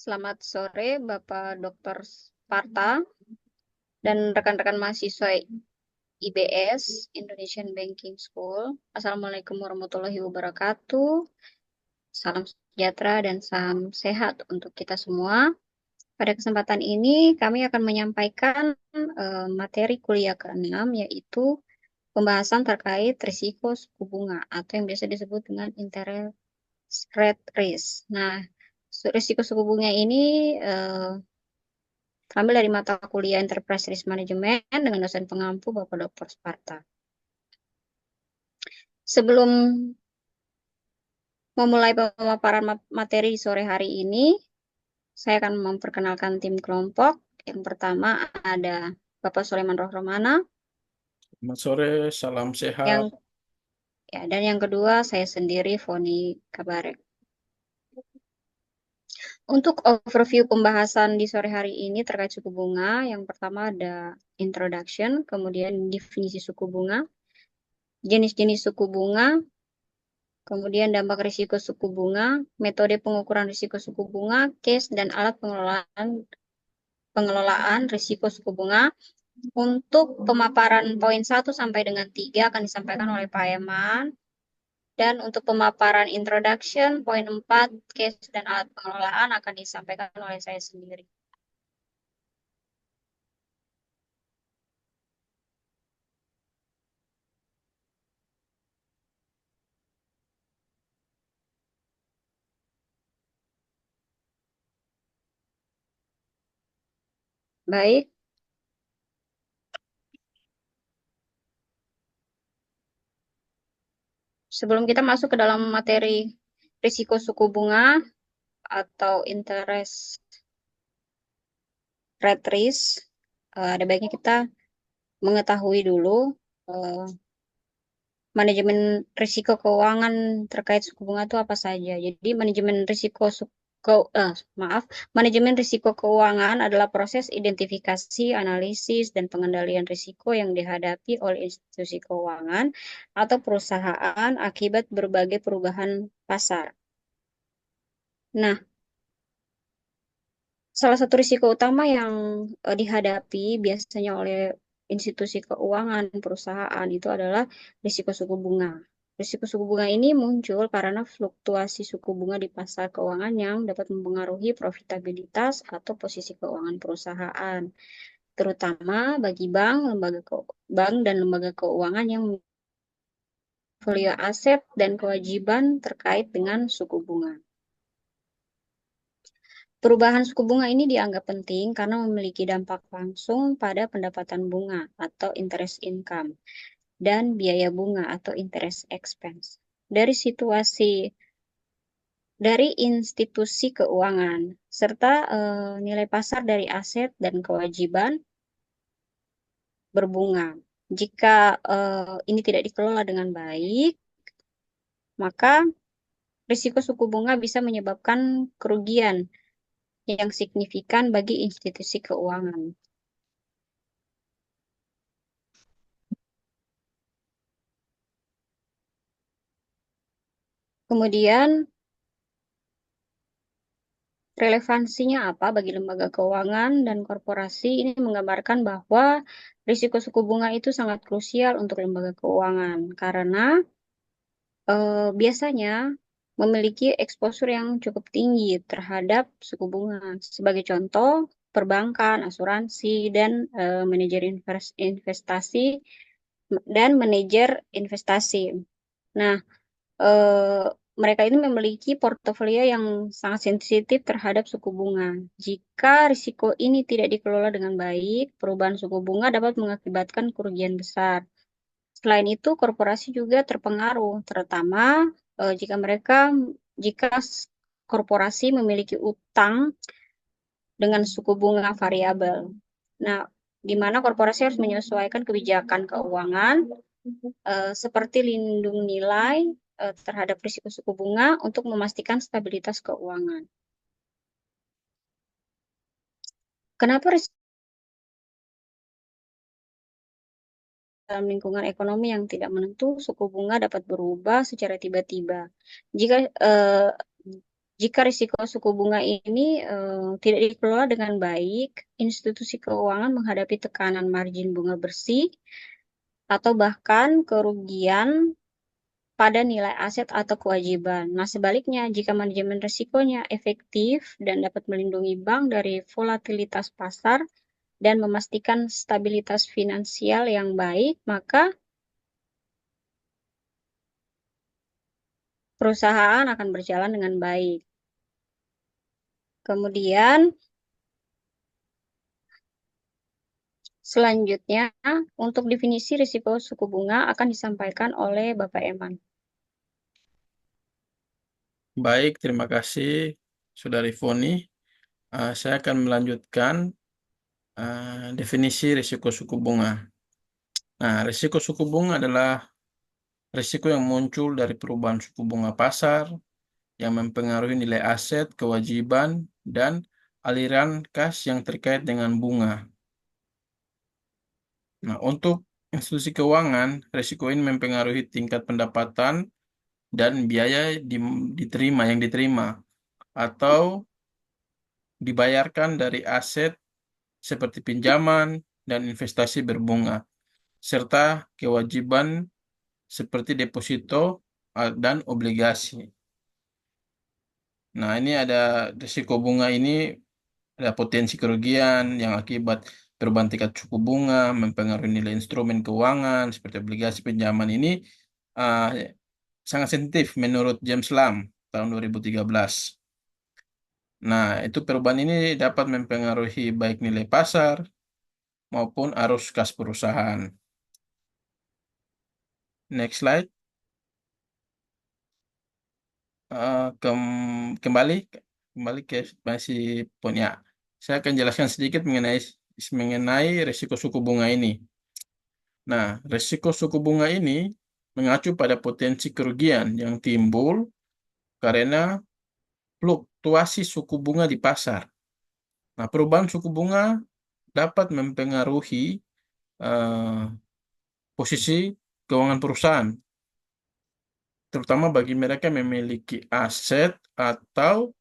Selamat sore Bapak Dr. Sparta dan rekan-rekan mahasiswa IBS, Indonesian Banking School. Assalamualaikum warahmatullahi wabarakatuh. Salam sejahtera dan salam sehat untuk kita semua. Pada kesempatan ini kami akan menyampaikan materi kuliah ke-6 yaitu pembahasan terkait risiko suku bunga atau yang biasa disebut dengan interest rate risk. Nah, risiko suku bunga ini terambil dari mata kuliah Enterprise Risk Management dengan dosen pengampu Bapak Dr. Sparta. Sebelum memulai pemaparan materi di sore hari ini, saya akan memperkenalkan tim kelompok. Yang pertama ada Bapak Sulaiman Rohmana. Selamat sore, salam sehat. Dan yang kedua saya sendiri, Foni Kabarek. Untuk overview pembahasan di sore hari ini terkait suku bunga, yang pertama ada introduction, kemudian definisi suku bunga, jenis-jenis suku bunga, kemudian dampak risiko suku bunga, metode pengukuran risiko suku bunga, case dan alat pengelolaan risiko suku bunga. Untuk pemaparan poin 1 sampai dengan 3 akan disampaikan oleh Pak Eman. Dan untuk pemaparan introduction, poin 4, case dan alat pengelolaan akan disampaikan oleh saya sendiri. Baik, sebelum kita masuk ke dalam materi risiko suku bunga atau interest rate risk, ada baiknya kita mengetahui dulu eh, manajemen risiko keuangan terkait suku bunga itu apa saja. Jadi manajemen risiko manajemen risiko keuangan adalah proses identifikasi, analisis, dan pengendalian risiko yang dihadapi oleh institusi keuangan atau perusahaan akibat berbagai perubahan pasar. Nah, salah satu risiko utama yang dihadapi biasanya oleh institusi keuangan perusahaan itu adalah risiko suku bunga. Risiko suku bunga ini muncul karena fluktuasi suku bunga di pasar keuangan yang dapat mempengaruhi profitabilitas atau posisi keuangan perusahaan, terutama bagi bank dan lembaga keuangan yang portfolio aset dan kewajiban terkait dengan suku bunga. Perubahan suku bunga ini dianggap penting karena memiliki dampak langsung pada pendapatan bunga atau interest income dan biaya bunga atau interest expense. Dari institusi keuangan serta nilai pasar dari aset dan kewajiban berbunga. Jika ini tidak dikelola dengan baik, maka risiko suku bunga bisa menyebabkan kerugian yang signifikan bagi institusi keuangan. Kemudian, relevansinya apa bagi lembaga keuangan dan korporasi? Ini menggambarkan bahwa risiko suku bunga itu sangat krusial untuk lembaga keuangan karena biasanya memiliki eksposur yang cukup tinggi terhadap suku bunga. Sebagai contoh, perbankan, asuransi, dan manajer investasi dan manajer investasi. Nah, mereka ini memiliki portofolio yang sangat sensitif terhadap suku bunga. Jika risiko ini tidak dikelola dengan baik, perubahan suku bunga dapat mengakibatkan kerugian besar. Selain itu, korporasi juga terpengaruh, terutama jika korporasi memiliki utang dengan suku bunga variabel. Nah, di mana korporasi harus menyesuaikan kebijakan keuangan seperti lindung nilai terhadap risiko suku bunga untuk memastikan stabilitas keuangan. Kenapa risiko dalam lingkungan ekonomi yang tidak menentu, suku bunga dapat berubah secara tiba-tiba. Jika Jika risiko suku bunga ini tidak dikelola dengan baik, institusi keuangan menghadapi tekanan margin bunga bersih atau bahkan kerugian pada nilai aset atau kewajiban. Nah, sebaliknya, jika manajemen risikonya efektif dan dapat melindungi bank dari volatilitas pasar dan memastikan stabilitas finansial yang baik, maka perusahaan akan berjalan dengan baik. Kemudian, selanjutnya, untuk definisi risiko suku bunga akan disampaikan oleh Bapak Eman. Baik, terima kasih, Saudari Foni. Saya akan melanjutkan definisi risiko suku bunga. Nah, risiko suku bunga adalah risiko yang muncul dari perubahan suku bunga pasar yang mempengaruhi nilai aset, kewajiban, dan aliran kas yang terkait dengan bunga. Nah, untuk institusi keuangan, risiko ini mempengaruhi tingkat pendapatan dan biaya yang diterima atau dibayarkan dari aset seperti pinjaman dan investasi berbunga, serta kewajiban seperti deposito dan obligasi. Nah, ini ada risiko bunga ini, ada potensi kerugian yang akibat perubahan tingkat suku bunga, mempengaruhi nilai instrumen keuangan seperti obligasi pinjaman ini uh, sangat sensitif menurut James Lam tahun 2013. Nah, itu perubahan ini dapat mempengaruhi baik nilai pasar maupun arus kas perusahaan. Next slide. Eh, kembali kembali ke masih punya. Saya akan jelaskan sedikit mengenai risiko suku bunga ini. Nah, risiko suku bunga ini mengacu pada potensi kerugian yang timbul karena fluktuasi suku bunga di pasar. Nah, perubahan suku bunga dapat mempengaruhi eh, posisi keuangan perusahaan, terutama bagi mereka yang memiliki aset atau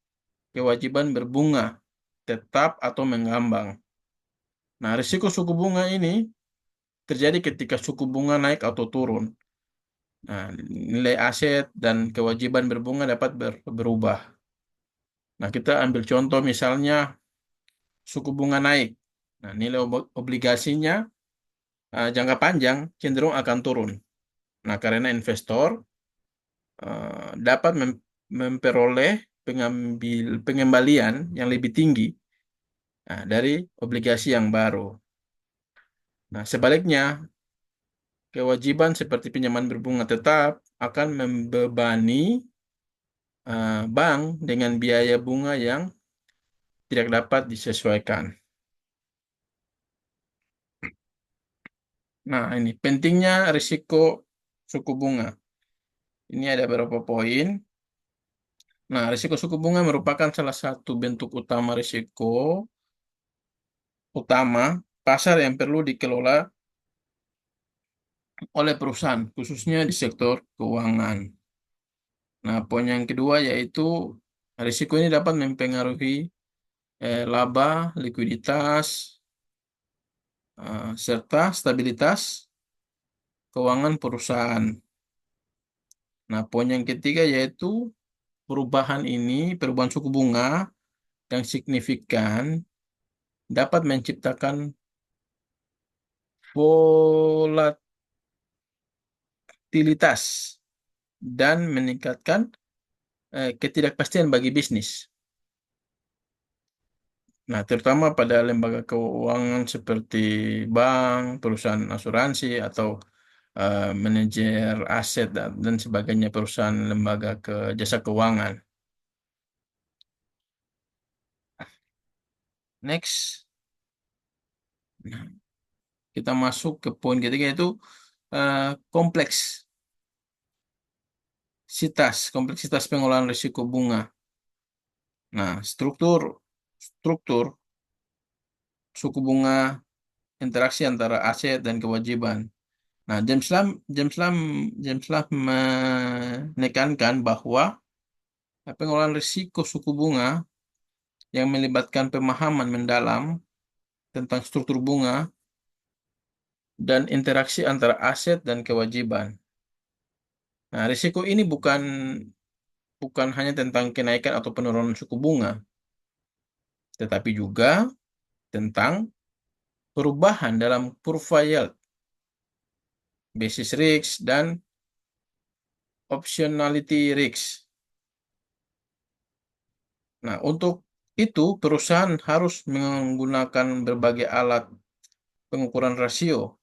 kewajiban berbunga tetap atau mengambang. Nah, risiko suku bunga ini terjadi ketika suku bunga naik atau turun. Nah, nilai aset dan kewajiban berbunga dapat berubah. Nah, kita ambil contoh misalnya suku bunga naik. Nah, nilai obligasinya jangka panjang cenderung akan turun. Nah, karena investor dapat memperoleh pengembalian yang lebih tinggi dari obligasi yang baru. Nah, sebaliknya, kewajiban seperti pinjaman berbunga tetap akan membebani bank dengan biaya bunga yang tidak dapat disesuaikan. Nah, ini pentingnya risiko suku bunga. Ini ada beberapa poin. Nah, risiko suku bunga merupakan salah satu bentuk utama risiko utama pasar yang perlu dikelola oleh perusahaan, khususnya di sektor keuangan. Nah, poin yang kedua yaitu risiko ini dapat mempengaruhi laba, likuiditas, serta stabilitas keuangan perusahaan. Nah, poin yang ketiga yaitu perubahan suku bunga yang signifikan dapat menciptakan volatilitas dan meningkatkan ketidakpastian bagi bisnis. Nah, terutama pada lembaga keuangan seperti bank, perusahaan asuransi, atau manajer aset dan sebagainya, perusahaan lembaga ke jasa keuangan. Next, nah, kita masuk ke poin ketiga yaitu eh, kompleksitas pengelolaan risiko bunga. Nah, struktur suku bunga, interaksi antara aset dan kewajiban. Nah, James Lam menekankan bahwa Nah, pengelolaan risiko suku bunga yang melibatkan pemahaman mendalam tentang struktur bunga dan interaksi antara aset dan kewajiban. Nah, risiko ini bukan hanya tentang kenaikan atau penurunan suku bunga, tetapi juga tentang perubahan dalam kurva yield, basis risk, dan optionality risk. Nah, untuk itu perusahaan harus menggunakan berbagai alat pengukuran rasio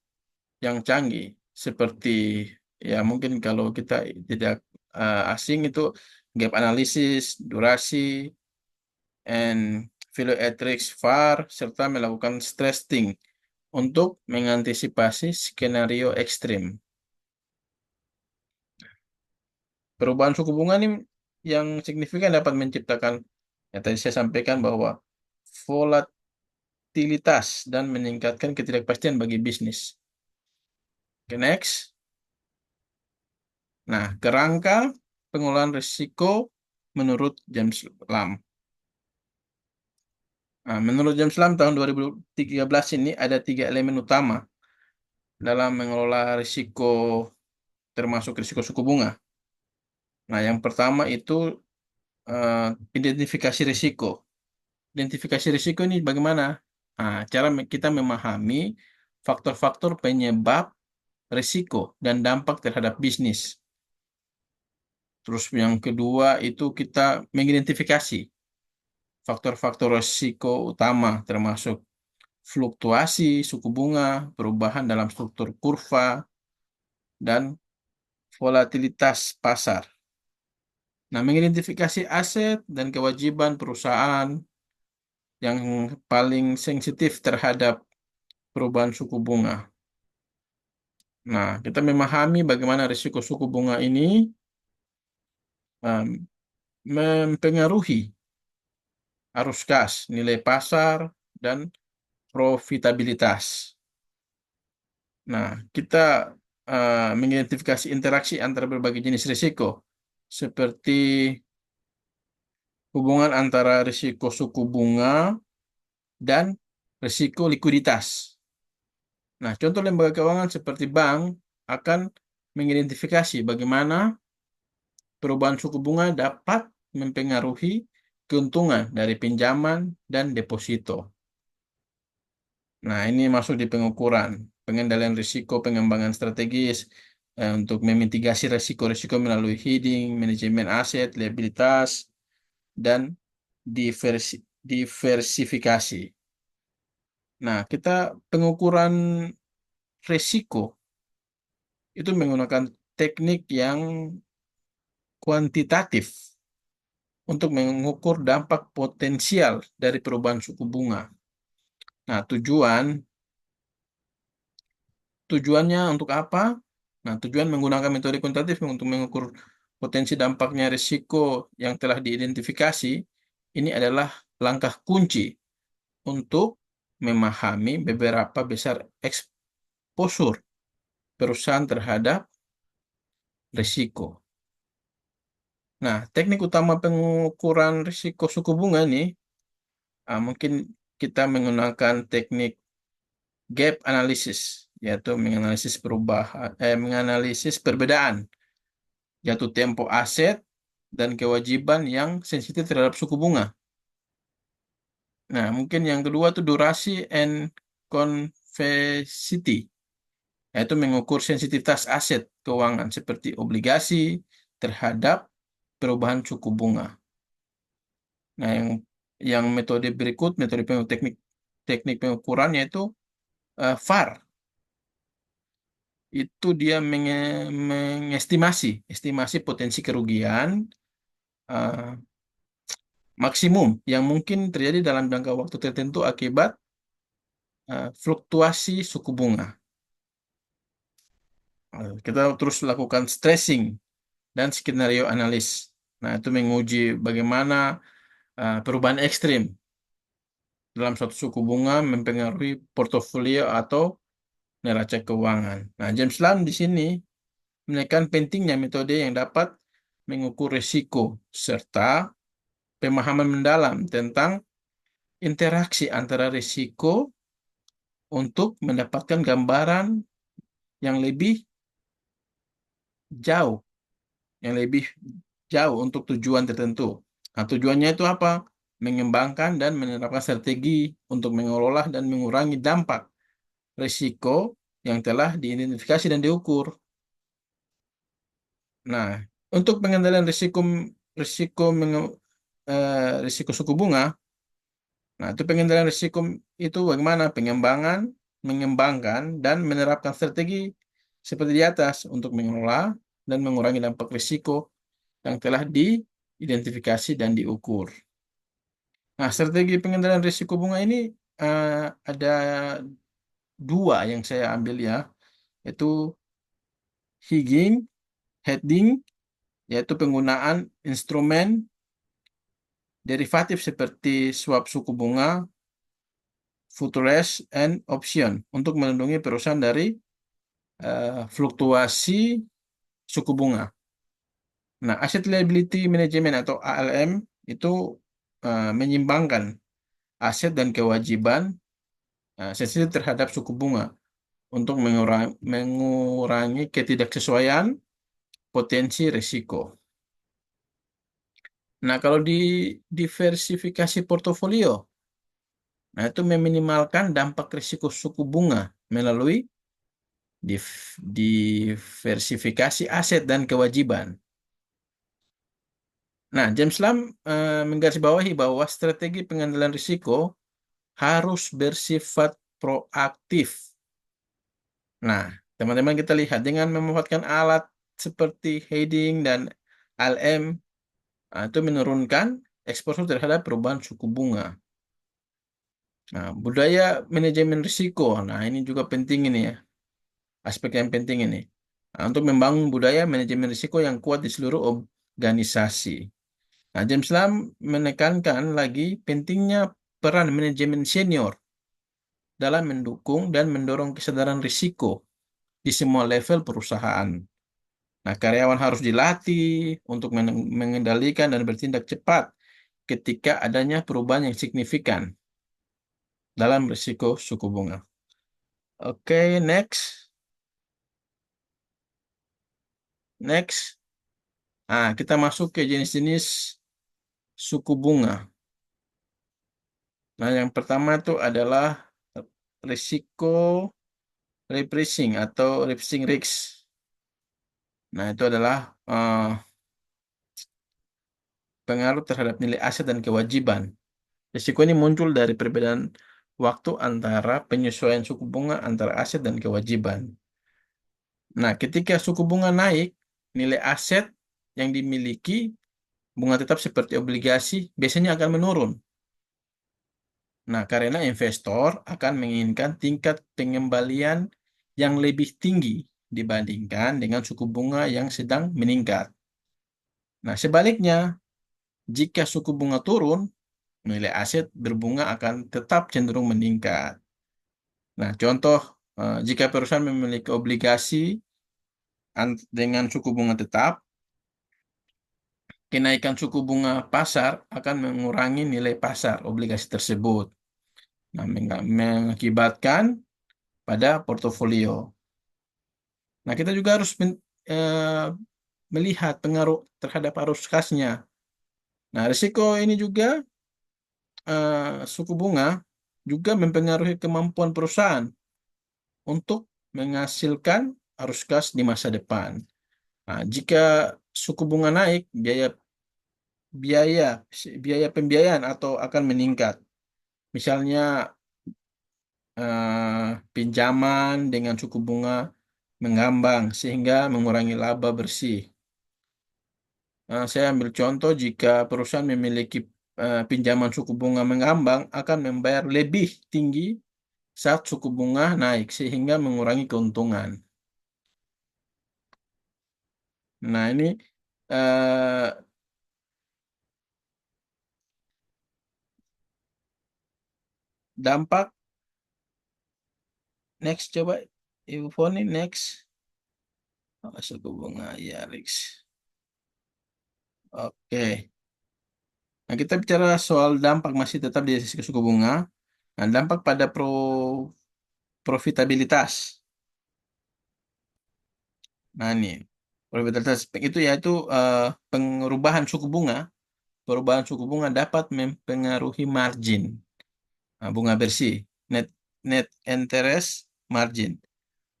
yang canggih, seperti ya mungkin kalau kita tidak asing itu gap analysis, durasi, and value at risk VAR, serta melakukan stress testing untuk mengantisipasi skenario ekstrim. Perubahan suku bunga ini yang signifikan dapat menciptakan, ya tadi saya sampaikan bahwa volatilitas dan meningkatkan ketidakpastian bagi bisnis. Oke, next. Nah, kerangka pengelolaan risiko menurut James Lam. Nah, menurut James Lam tahun 2013 ini ada 3 elemen utama dalam mengelola risiko, termasuk risiko suku bunga. Nah, yang pertama itu eh, identifikasi risiko. Identifikasi risiko ini bagaimana? Nah, cara kita memahami faktor-faktor penyebab risiko dan dampak terhadap bisnis. Terus yang kedua itu kita mengidentifikasi faktor-faktor risiko utama termasuk fluktuasi suku bunga, perubahan dalam struktur kurva, dan volatilitas pasar. Nah, mengidentifikasi aset dan kewajiban perusahaan yang paling sensitif terhadap perubahan suku bunga. Nah, kita memahami bagaimana risiko suku bunga ini um, mempengaruhi arus kas, nilai pasar, dan profitabilitas. Nah, kita mengidentifikasi interaksi antara berbagai jenis risiko, seperti hubungan antara risiko suku bunga dan risiko likuiditas. Nah, contoh lembaga keuangan seperti bank akan mengidentifikasi bagaimana perubahan suku bunga dapat mempengaruhi keuntungan dari pinjaman dan deposito. Nah, ini masuk di pengukuran, pengendalian risiko, pengembangan strategis untuk memitigasi risiko-risiko melalui hedging, manajemen aset, liabilitas, dan diversifikasi. Nah, kita pengukuran risiko itu menggunakan teknik yang kuantitatif untuk mengukur dampak potensial dari perubahan suku bunga. Nah, tujuannya untuk apa? Nah, tujuan menggunakan metode kuantitatif untuk mengukur potensi dampaknya risiko yang telah diidentifikasi. Ini adalah langkah kunci untuk memahami beberapa besar exposure perusahaan terhadap risiko. Nah, teknik utama pengukuran risiko suku bunga ini mungkin kita menggunakan teknik gap analysis, yaitu menganalisis perbedaan jatuh tempo aset dan kewajiban yang sensitif terhadap suku bunga. Nah, mungkin yang kedua itu durasi and convexity, yaitu mengukur sensitivitas aset keuangan seperti obligasi terhadap perubahan suku bunga. Nah, yang metode berikut, teknik pengukuran yaitu VAR. Itu dia estimasi potensi kerugian eh, maksimum yang mungkin terjadi dalam jangka waktu tertentu akibat fluktuasi suku bunga. Kita terus lakukan stressing dan skenario analis. Nah, itu menguji bagaimana perubahan ekstrim dalam suatu suku bunga mempengaruhi portofolio atau neraca keuangan. Nah, James Lam di sini menekan pentingnya metode yang dapat mengukur risiko, serta pemahaman mendalam tentang interaksi antara risiko untuk mendapatkan gambaran yang lebih jauh, yang lebih jauh untuk tujuan tertentu. Nah, tujuannya itu apa? Mengembangkan dan menerapkan strategi untuk mengelola dan mengurangi dampak risiko yang telah diidentifikasi dan diukur. Nah, untuk pengendalian risiko risiko suku bunga, nah itu pengendalian risiko itu bagaimana? Mengembangkan dan menerapkan strategi seperti di atas untuk mengelola dan mengurangi dampak risiko yang telah diidentifikasi dan diukur. Nah, strategi pengendalian risiko bunga ini ada dua yang saya ambil ya, yaitu hedging, yaitu penggunaan instrumen derivatif seperti swap suku bunga, futures, and option untuk melindungi perusahaan dari fluktuasi suku bunga. Nah, Asset Liability Management atau ALM itu menyimbangkan aset dan kewajiban sensitif terhadap suku bunga untuk mengurangi ketidaksesuaian potensi risiko. Nah, kalau di diversifikasi portofolio, nah itu meminimalkan dampak risiko suku bunga melalui diversifikasi aset dan kewajiban. Nah, James Lam menggarisbawahi bahwa strategi pengendalian risiko harus bersifat proaktif. Nah, teman-teman kita lihat dengan memanfaatkan alat seperti hedging dan ALM, itu menurunkan eksposur terhadap perubahan suku bunga. Nah, budaya manajemen risiko. Nah, ini juga penting ini ya. Aspek yang penting ini. Nah, untuk membangun budaya manajemen risiko yang kuat di seluruh organisasi. Nah, James Lam menekankan lagi pentingnya peran manajemen senior dalam mendukung dan mendorong kesadaran risiko di semua level perusahaan. Nah, karyawan harus dilatih untuk mengendalikan dan bertindak cepat ketika adanya perubahan yang signifikan dalam risiko suku bunga. Oke, next. Next. Nah, kita masuk ke jenis-jenis suku bunga. Nah, yang pertama itu adalah risiko repricing atau repricing risk. Nah, itu adalah pengaruh terhadap nilai aset dan kewajiban. Risiko ini muncul dari perbedaan waktu antara penyesuaian suku bunga antara aset dan kewajiban. Nah, ketika suku bunga naik, nilai aset yang dimiliki bunga tetap seperti obligasi biasanya akan menurun. Nah, karena investor akan menginginkan tingkat pengembalian yang lebih tinggi dibandingkan dengan suku bunga yang sedang meningkat. Nah, sebaliknya, jika suku bunga turun, nilai aset berbunga akan tetap cenderung meningkat. Nah, contoh, jika perusahaan memiliki obligasi dengan suku bunga tetap, kenaikan suku bunga pasar akan mengurangi nilai pasar obligasi tersebut. Nah, mengakibatkan pada portofolio. Nah, kita juga harus melihat pengaruh terhadap arus kasnya. Nah, risiko ini juga suku bunga juga mempengaruhi kemampuan perusahaan untuk menghasilkan arus kas di masa depan. Nah, jika suku bunga naik, biaya biaya pembiayaan atau akan meningkat. Misalnya pinjaman dengan suku bunga mengambang sehingga mengurangi laba bersih. Saya ambil contoh jika perusahaan memiliki pinjaman suku bunga mengambang akan membayar lebih tinggi saat suku bunga naik sehingga mengurangi keuntungan. Nah, ini eh, dampak next, coba Ibu Foni next. Oh, suku bunga ya Rix. Oke. Nah, kita bicara soal dampak masih tetap di sisi suku bunga. Nah, dampak pada profitabilitas. Nah, ini probabilitas itu yaitu pengubahan suku bunga. Perubahan suku bunga dapat mempengaruhi margin, bunga bersih, net net interest margin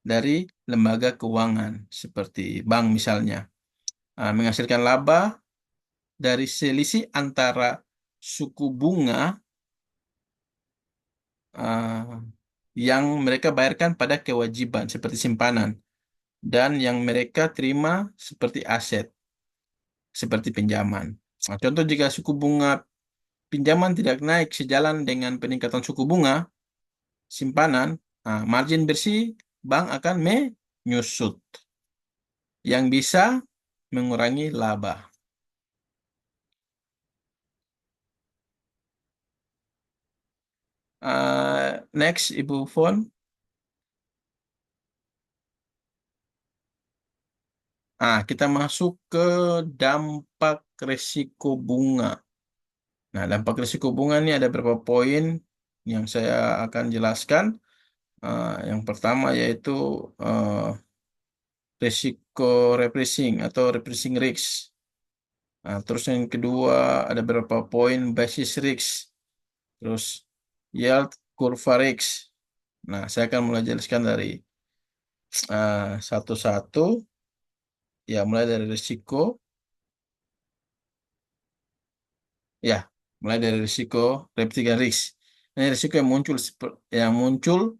dari lembaga keuangan seperti bank misalnya. Menghasilkan laba dari selisih antara suku bunga uh, yang mereka bayarkan pada kewajiban seperti simpanan dan yang mereka terima seperti aset, seperti pinjaman. Nah, contoh jika suku bunga pinjaman tidak naik sejalan dengan peningkatan suku bunga simpanan, margin bersih bank akan menyusut yang bisa mengurangi laba. Next, Ibu Fon. Kita masuk ke dampak risiko bunga. Nah, dampak risiko bunga ini ada beberapa poin yang saya akan jelaskan. Yang pertama yaitu uh, risiko repricing atau repricing risk. Terus yang kedua ada beberapa poin basis risk. Terus yield kurva risk. Nah, saya akan mulai jelaskan dari satu-satu. Ya, mulai dari risiko. Ya, mulai dari risiko repricing risk. Ini risiko yang muncul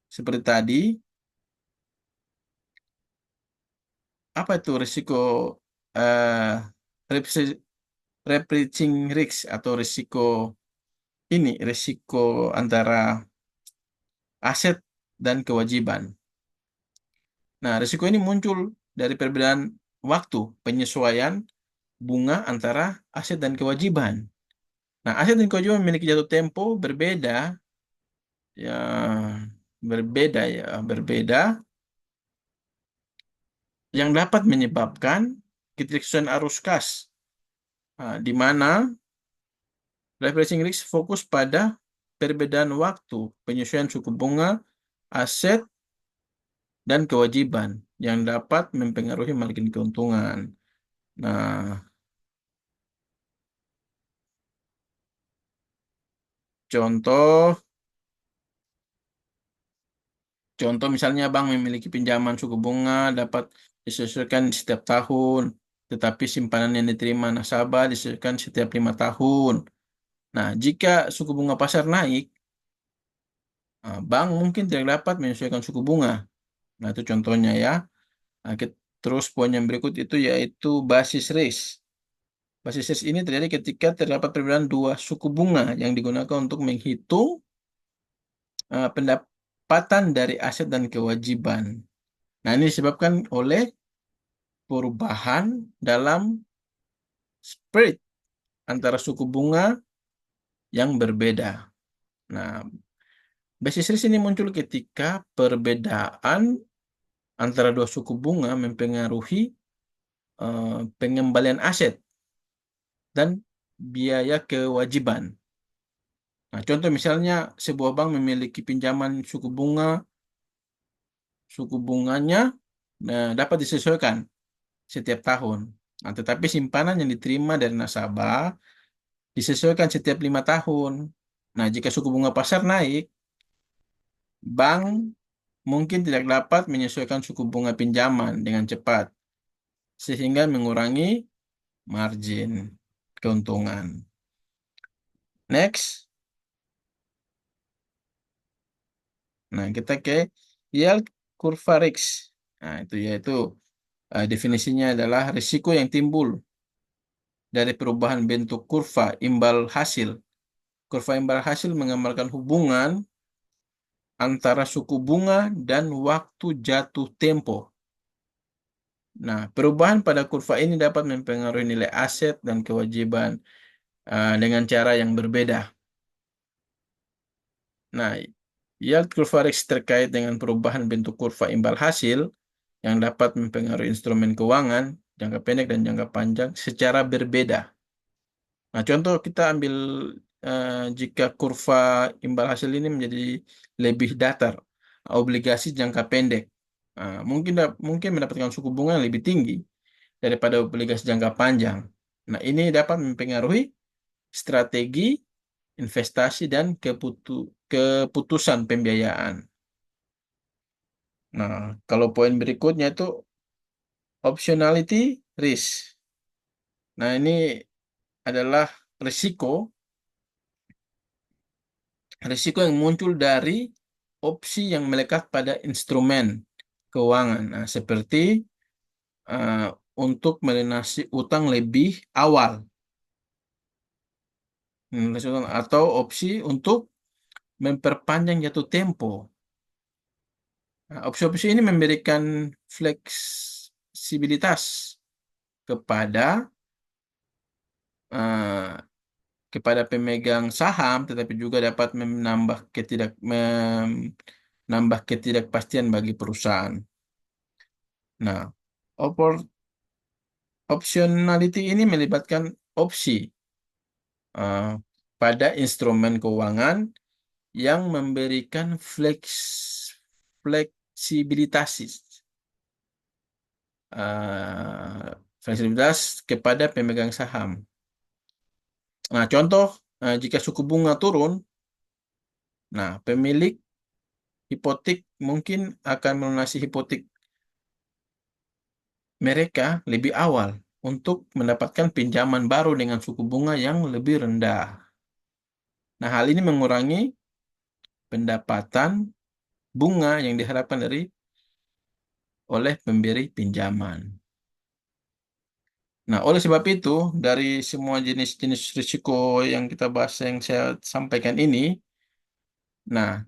seperti tadi. Apa itu risiko eh repre- repricing risk atau risiko antara aset dan kewajiban. Nah, risiko ini muncul dari perbedaan waktu penyesuaian bunga antara aset dan kewajiban. Nah, aset dan kewajiban memiliki jatuh tempo ya berbeda yang dapat menyebabkan ketidaksesuaian arus kas, di mana repricing risk fokus pada perbedaan waktu penyesuaian suku bunga, aset, dan kewajiban yang dapat mempengaruhi margin keuntungan. Nah, contoh contoh misalnya bank memiliki pinjaman suku bunga dapat disesuaikan setiap tahun, tetapi simpanan yang diterima nasabah disesuaikan setiap 5 tahun. Nah, jika suku bunga pasar naik, bank mungkin tidak dapat menyesuaikan suku bunga. Nah, itu contohnya ya. Terus poin yang berikut itu yaitu basis risk. Basis risk ini terjadi ketika terdapat perbedaan dua suku bunga yang digunakan untuk menghitung pendapatan dari aset dan kewajiban. Nah, ini disebabkan oleh perubahan dalam spread antara suku bunga yang berbeda. Nah, basis risk ini muncul ketika perbedaan antara dua suku bunga mempengaruhi pengembalian aset dan biaya kewajiban. Nah, contoh misalnya sebuah bank memiliki pinjaman suku bunganya dapat disesuaikan setiap tahun. Nah, tetapi simpanan yang diterima dari nasabah disesuaikan setiap 5 tahun. Nah, jika suku bunga pasar naik, bank mungkin tidak dapat menyesuaikan suku bunga pinjaman dengan cepat, sehingga mengurangi margin keuntungan. Next. Nah, kita ke yield kurva risk. Nah, itu yaitu definisinya adalah risiko yang timbul dari perubahan bentuk kurva imbal hasil. Kurva imbal hasil menggambarkan hubungan antara suku bunga dan waktu jatuh tempo. Nah, perubahan pada kurva ini dapat mempengaruhi nilai aset dan kewajiban dengan cara yang berbeda. Nah, yield kurva risk terkait dengan perubahan bentuk kurva imbal hasil yang dapat mempengaruhi instrumen keuangan jangka pendek dan jangka panjang secara berbeda. Nah, contoh kita ambil jika kurva imbal hasil ini menjadi lebih datar, obligasi jangka pendek. Nah, mungkin mendapatkan suku bunga yang lebih tinggi daripada obligasi jangka panjang. Nah, ini dapat mempengaruhi strategi investasi dan keputusan pembiayaan. Nah, kalau poin berikutnya itu optionality risk. Nah, ini adalah risiko risiko yang muncul dari opsi yang melekat pada instrumen keuangan. Nah, seperti eh, untuk melunasi utang lebih awal. Atau opsi untuk memperpanjang jatuh tempo. Nah, opsi-opsi ini memberikan fleksibilitas kepada eh, kepada pemegang saham, tetapi juga dapat menambah ketidakpastian bagi perusahaan. Nah, optionality ini melibatkan opsi eh, pada instrumen keuangan yang memberikan fleksibilitas eh, fleksibilitas kepada pemegang saham. Nah, contoh jika suku bunga turun, nah pemilik hipotek mungkin akan melunasi hipotek mereka lebih awal untuk mendapatkan pinjaman baru dengan suku bunga yang lebih rendah. Nah, hal ini mengurangi pendapatan bunga yang diharapkan oleh pemberi pinjaman. Nah, oleh sebab itu, dari semua jenis-jenis risiko yang kita bahas, yang saya sampaikan ini, nah,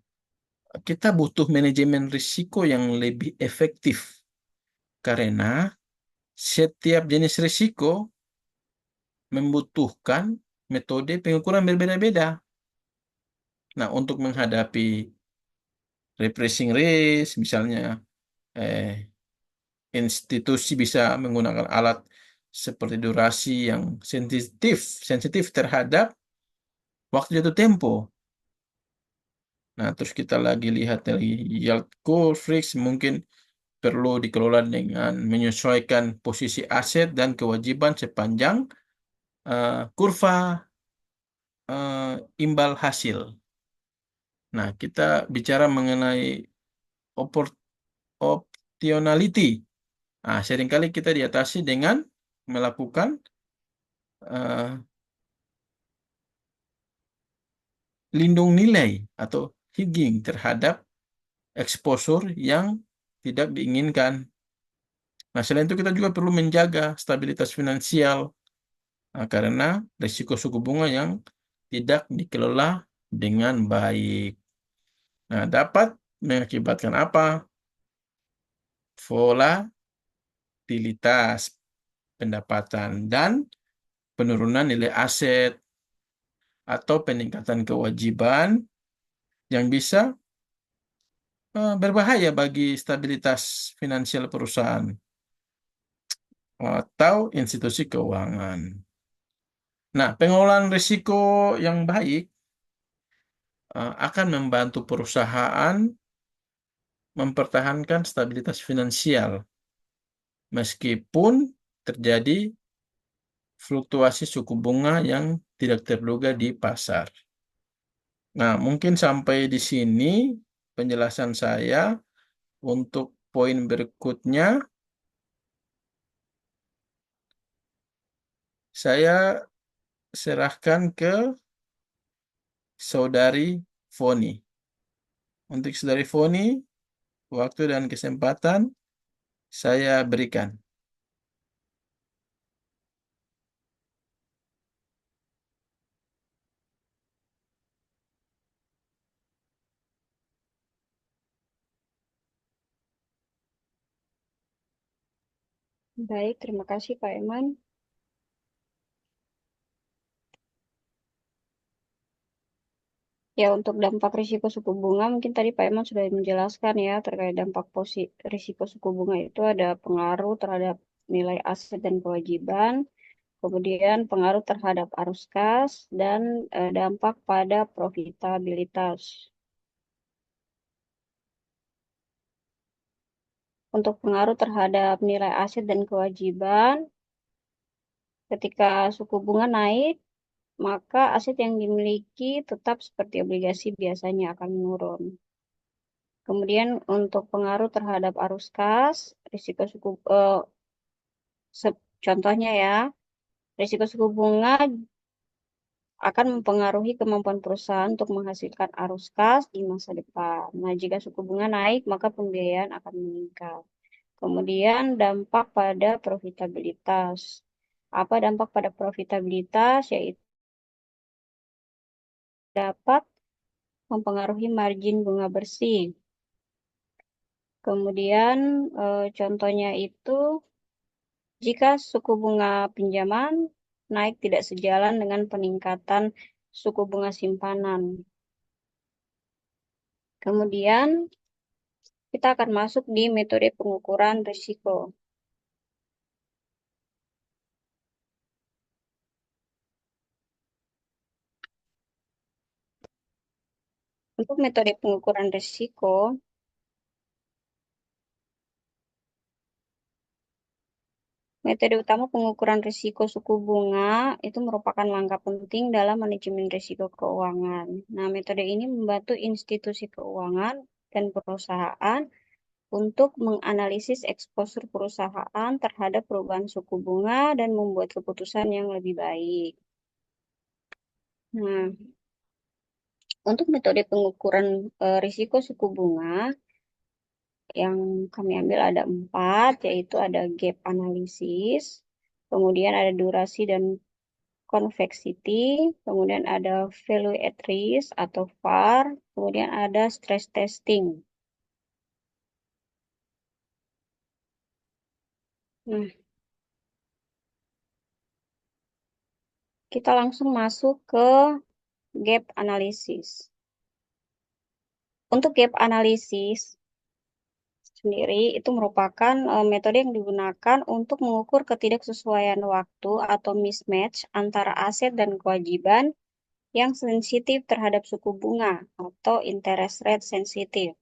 kita butuh manajemen risiko yang lebih efektif karena setiap jenis risiko membutuhkan metode pengukuran berbeda-beda. Nah, untuk menghadapi repressing risk, misalnya, eh, institusi bisa menggunakan alat seperti durasi yang sensitif terhadap waktu jatuh tempo. Nah, terus kita lagi lihat dari yield curve risk mungkin perlu dikelola dengan menyesuaikan posisi aset dan kewajiban sepanjang kurva imbal hasil. Nah, kita bicara mengenai optionality. Nah, seringkali kita diatasi dengan melakukan eh, lindung nilai atau hedging terhadap exposure yang tidak diinginkan. Nah, selain itu kita juga perlu menjaga stabilitas finansial karena risiko suku bunga yang tidak dikelola dengan baik. Nah, dapat mengakibatkan apa? Volatilitas pendapatan dan penurunan nilai aset atau peningkatan kewajiban yang bisa berbahaya bagi stabilitas finansial perusahaan atau institusi keuangan. Nah, pengelolaan risiko yang baik akan membantu perusahaan mempertahankan stabilitas finansial meskipun terjadi fluktuasi suku bunga yang tidak terduga di pasar. Nah, mungkin sampai di sini penjelasan saya. Untuk poin berikutnya, saya serahkan ke Saudari Foni. Untuk Saudari Foni, waktu dan kesempatan saya berikan. Baik, terima kasih Pak Eman. Ya, untuk dampak risiko suku bunga, mungkin tadi Pak Eman sudah menjelaskan ya terkait dampak risiko suku bunga itu ada pengaruh terhadap nilai aset dan kewajiban, kemudian pengaruh terhadap arus kas, dan dampak pada profitabilitas. Untuk pengaruh terhadap nilai aset dan kewajiban, ketika suku bunga naik, maka aset yang dimiliki tetap seperti obligasi biasanya akan menurun. Kemudian untuk pengaruh terhadap arus kas, risiko contohnya ya, risiko suku bunga akan mempengaruhi kemampuan perusahaan untuk menghasilkan arus kas di masa depan. Nah, jika suku bunga naik, maka pembiayaan akan meningkat. Kemudian dampak pada profitabilitas. Apa dampak pada profitabilitas? Yaitu dapat mempengaruhi margin bunga bersih. Kemudian contohnya itu jika suku bunga pinjaman naik tidak sejalan dengan peningkatan suku bunga simpanan. Kemudian kita akan masuk di metode pengukuran risiko. Untuk metode pengukuran risiko, metode utama pengukuran risiko suku bunga itu merupakan langkah penting dalam manajemen risiko keuangan. Nah, metode ini membantu institusi keuangan dan perusahaan untuk menganalisis eksposur perusahaan terhadap perubahan suku bunga dan membuat keputusan yang lebih baik. Nah, untuk metode pengukuran risiko suku bunga yang kami ambil ada 4, yaitu ada gap analysis, kemudian ada durasi dan convexity, kemudian ada value at risk atau VAR, kemudian ada stress testing. Nah, kita langsung masuk ke gap analysis. Untuk gap analysis sendiri itu merupakan metode yang digunakan untuk mengukur ketidaksesuaian waktu atau mismatch antara aset dan kewajiban yang sensitif terhadap suku bunga atau interest rate sensitif.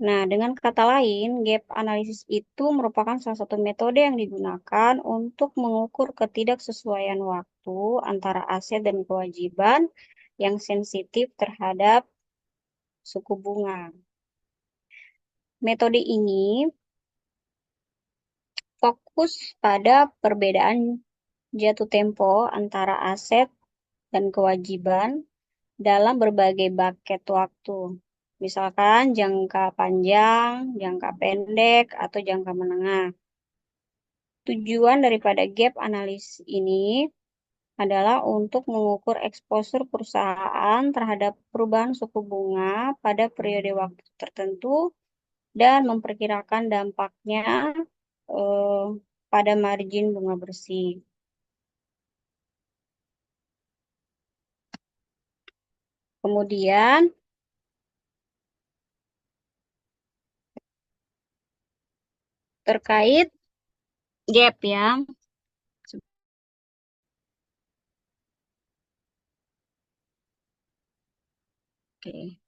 Nah, dengan kata lain, gap analysis itu merupakan salah satu metode yang digunakan untuk mengukur ketidaksesuaian waktu antara aset dan kewajiban yang sensitif terhadap suku bunga. Metode ini fokus pada perbedaan jatuh tempo antara aset dan kewajiban dalam berbagai bucket waktu. Misalkan jangka panjang, jangka pendek, atau jangka menengah. Tujuan daripada gap analysis ini adalah untuk mengukur eksposur perusahaan terhadap perubahan suku bunga pada periode waktu tertentu dan memperkirakan dampaknya eh, pada margin bunga bersih. Kemudian terkait gap ya. Oke.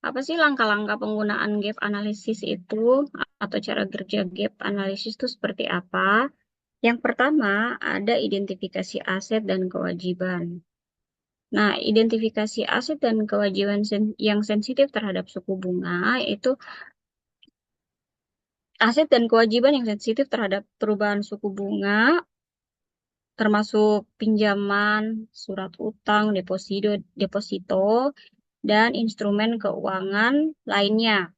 Apa sih langkah-langkah penggunaan gap analysis itu atau cara kerja gap analysis itu seperti apa? Yang pertama ada identifikasi aset dan kewajiban. Nah, identifikasi aset dan kewajiban yang sensitif terhadap suku bunga itu aset dan kewajiban yang sensitif terhadap perubahan suku bunga termasuk pinjaman, surat utang, deposito, dan instrumen keuangan lainnya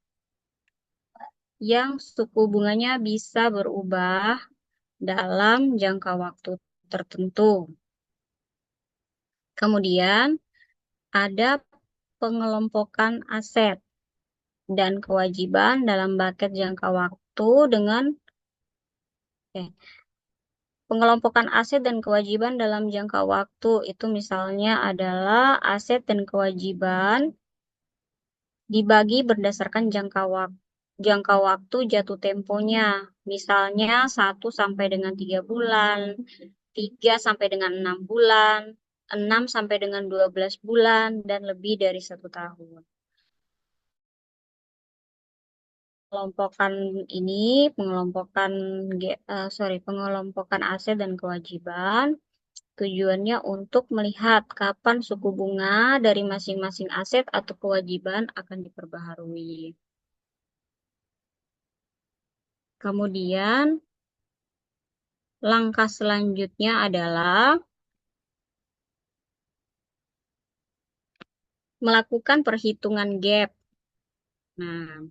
yang suku bunganya bisa berubah dalam jangka waktu tertentu. Kemudian ada pengelompokan aset dan kewajiban dalam bucket jangka waktu dengan pengelompokan aset dan kewajiban dalam jangka waktu itu misalnya adalah aset dan kewajiban dibagi berdasarkan jangka waktu. jangka waktu jatuh temponya. Misalnya 1 sampai dengan 3 bulan, 3 sampai dengan 6 bulan, 6 sampai dengan 12 bulan, dan lebih dari 1 tahun. Pengelompokan ini, pengelompokan aset dan kewajiban, tujuannya untuk melihat kapan suku bunga dari masing-masing aset atau kewajiban akan diperbaharui. Kemudian, langkah selanjutnya adalah melakukan perhitungan gap. Nah,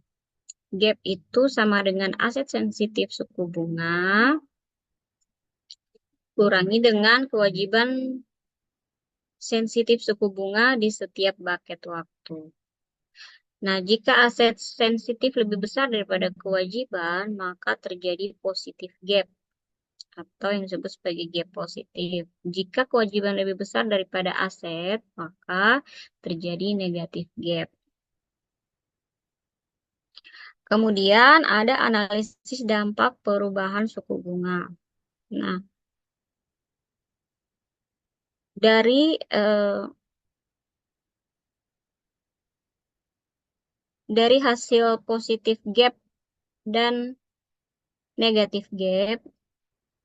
gap itu sama dengan aset sensitif suku bunga kurangi dengan kewajiban sensitif suku bunga di setiap bucket waktu. Nah, jika aset sensitif lebih besar daripada kewajiban, maka terjadi positif gap atau yang disebut sebagai gap positif. Jika kewajiban lebih besar daripada aset, maka terjadi negatif gap. Kemudian ada analisis dampak perubahan suku bunga. Nah, dari hasil positif gap dan negatif gap,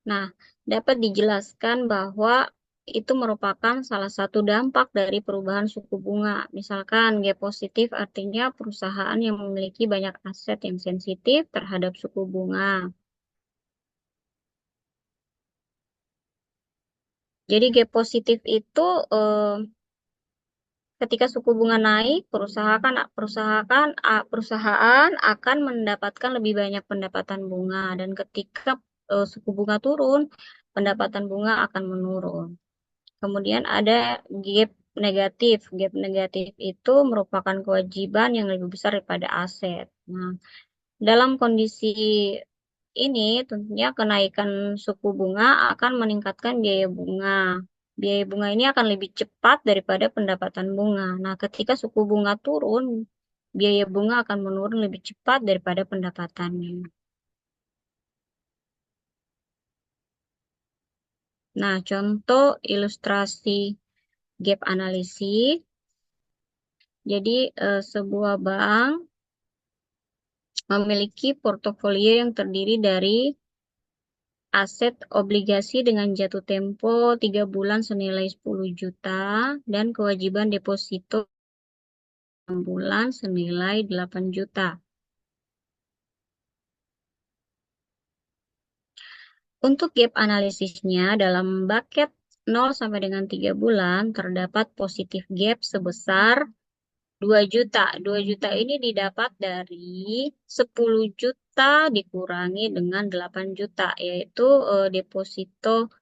nah, dapat dijelaskan bahwa itu merupakan salah satu dampak dari perubahan suku bunga. Misalkan gap positif artinya perusahaan yang memiliki banyak aset yang sensitif terhadap suku bunga. Jadi gap positif itu ketika suku bunga naik, perusahaan akan mendapatkan lebih banyak pendapatan bunga, dan ketika suku bunga turun, pendapatan bunga akan menurun. Kemudian ada gap negatif. Gap negatif itu merupakan kewajiban yang lebih besar daripada aset. Nah, dalam kondisi ini tentunya kenaikan suku bunga akan meningkatkan biaya bunga. Biaya bunga ini akan lebih cepat daripada pendapatan bunga. Nah, ketika suku bunga turun, biaya bunga akan menurun lebih cepat daripada pendapatannya. Nah, contoh ilustrasi gap analisis. Jadi, sebuah bank memiliki portofolio yang terdiri dari aset obligasi dengan jatuh tempo 3 bulan senilai 10 juta dan kewajiban deposito 6 bulan senilai 8 juta. Untuk gap analisisnya dalam bucket 0 sampai dengan 3 bulan terdapat positif gap sebesar 2 juta. 2 juta ini didapat dari 10 juta dikurangi dengan 8 juta, yaitu deposito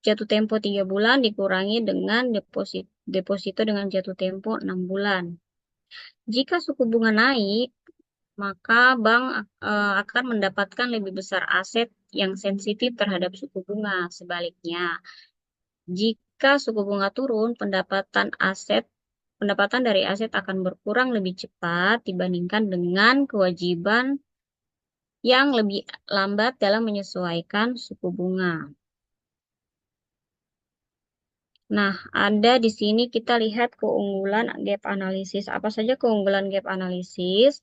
jatuh tempo 3 bulan dikurangi dengan deposito dengan jatuh tempo 6 bulan. Jika suku bunga naik, maka bank akan mendapatkan lebih besar aset yang sensitif terhadap suku bunga. Sebaliknya, jika suku bunga turun, pendapatan dari aset akan berkurang lebih cepat dibandingkan dengan kewajiban yang lebih lambat dalam menyesuaikan suku bunga. Nah, ada di sini kita lihat keunggulan gap analisis. Apa saja keunggulan gap analisis?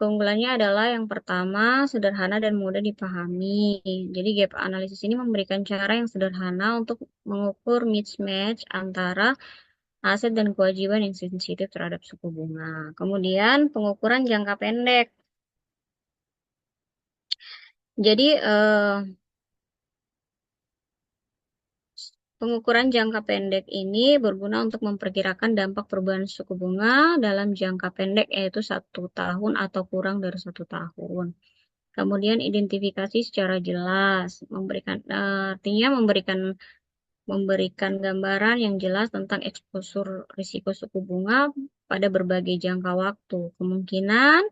Keunggulannya adalah yang pertama, sederhana dan mudah dipahami. Jadi gap analisis ini memberikan cara yang sederhana untuk mengukur mismatch antara aset dan kewajiban yang sensitif terhadap suku bunga. Kemudian pengukuran jangka pendek. Jadi pengukuran jangka pendek ini berguna untuk memperkirakan dampak perubahan suku bunga dalam jangka pendek, yaitu 1 tahun atau kurang dari 1 tahun. Kemudian identifikasi secara jelas, artinya memberikan gambaran yang jelas tentang eksposur risiko suku bunga pada berbagai jangka waktu. Kemungkinan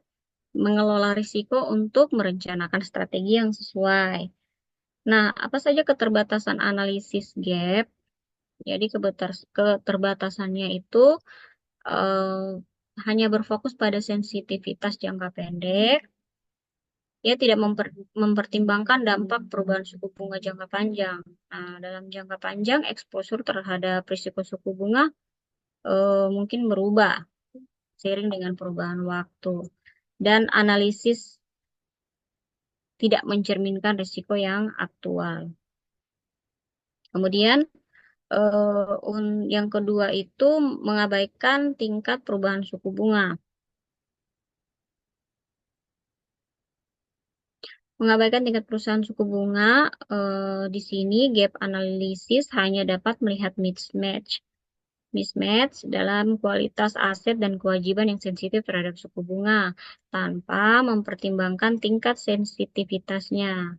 mengelola risiko untuk merencanakan strategi yang sesuai. Nah, apa saja keterbatasan analisis gap? Jadi keterbatasannya itu hanya berfokus pada sensitivitas jangka pendek, ia tidak mempertimbangkan dampak perubahan suku bunga jangka panjang. Nah, dalam jangka panjang, eksposur terhadap risiko suku bunga mungkin berubah seiring dengan perubahan waktu. Dan analisis tidak mencerminkan risiko yang aktual. Kemudian, yang kedua itu mengabaikan tingkat perubahan suku bunga. Mengabaikan tingkat perusahaan suku bunga, di sini gap analisis hanya dapat melihat mismatch dalam kualitas aset dan kewajiban yang sensitif terhadap suku bunga tanpa mempertimbangkan tingkat sensitivitasnya,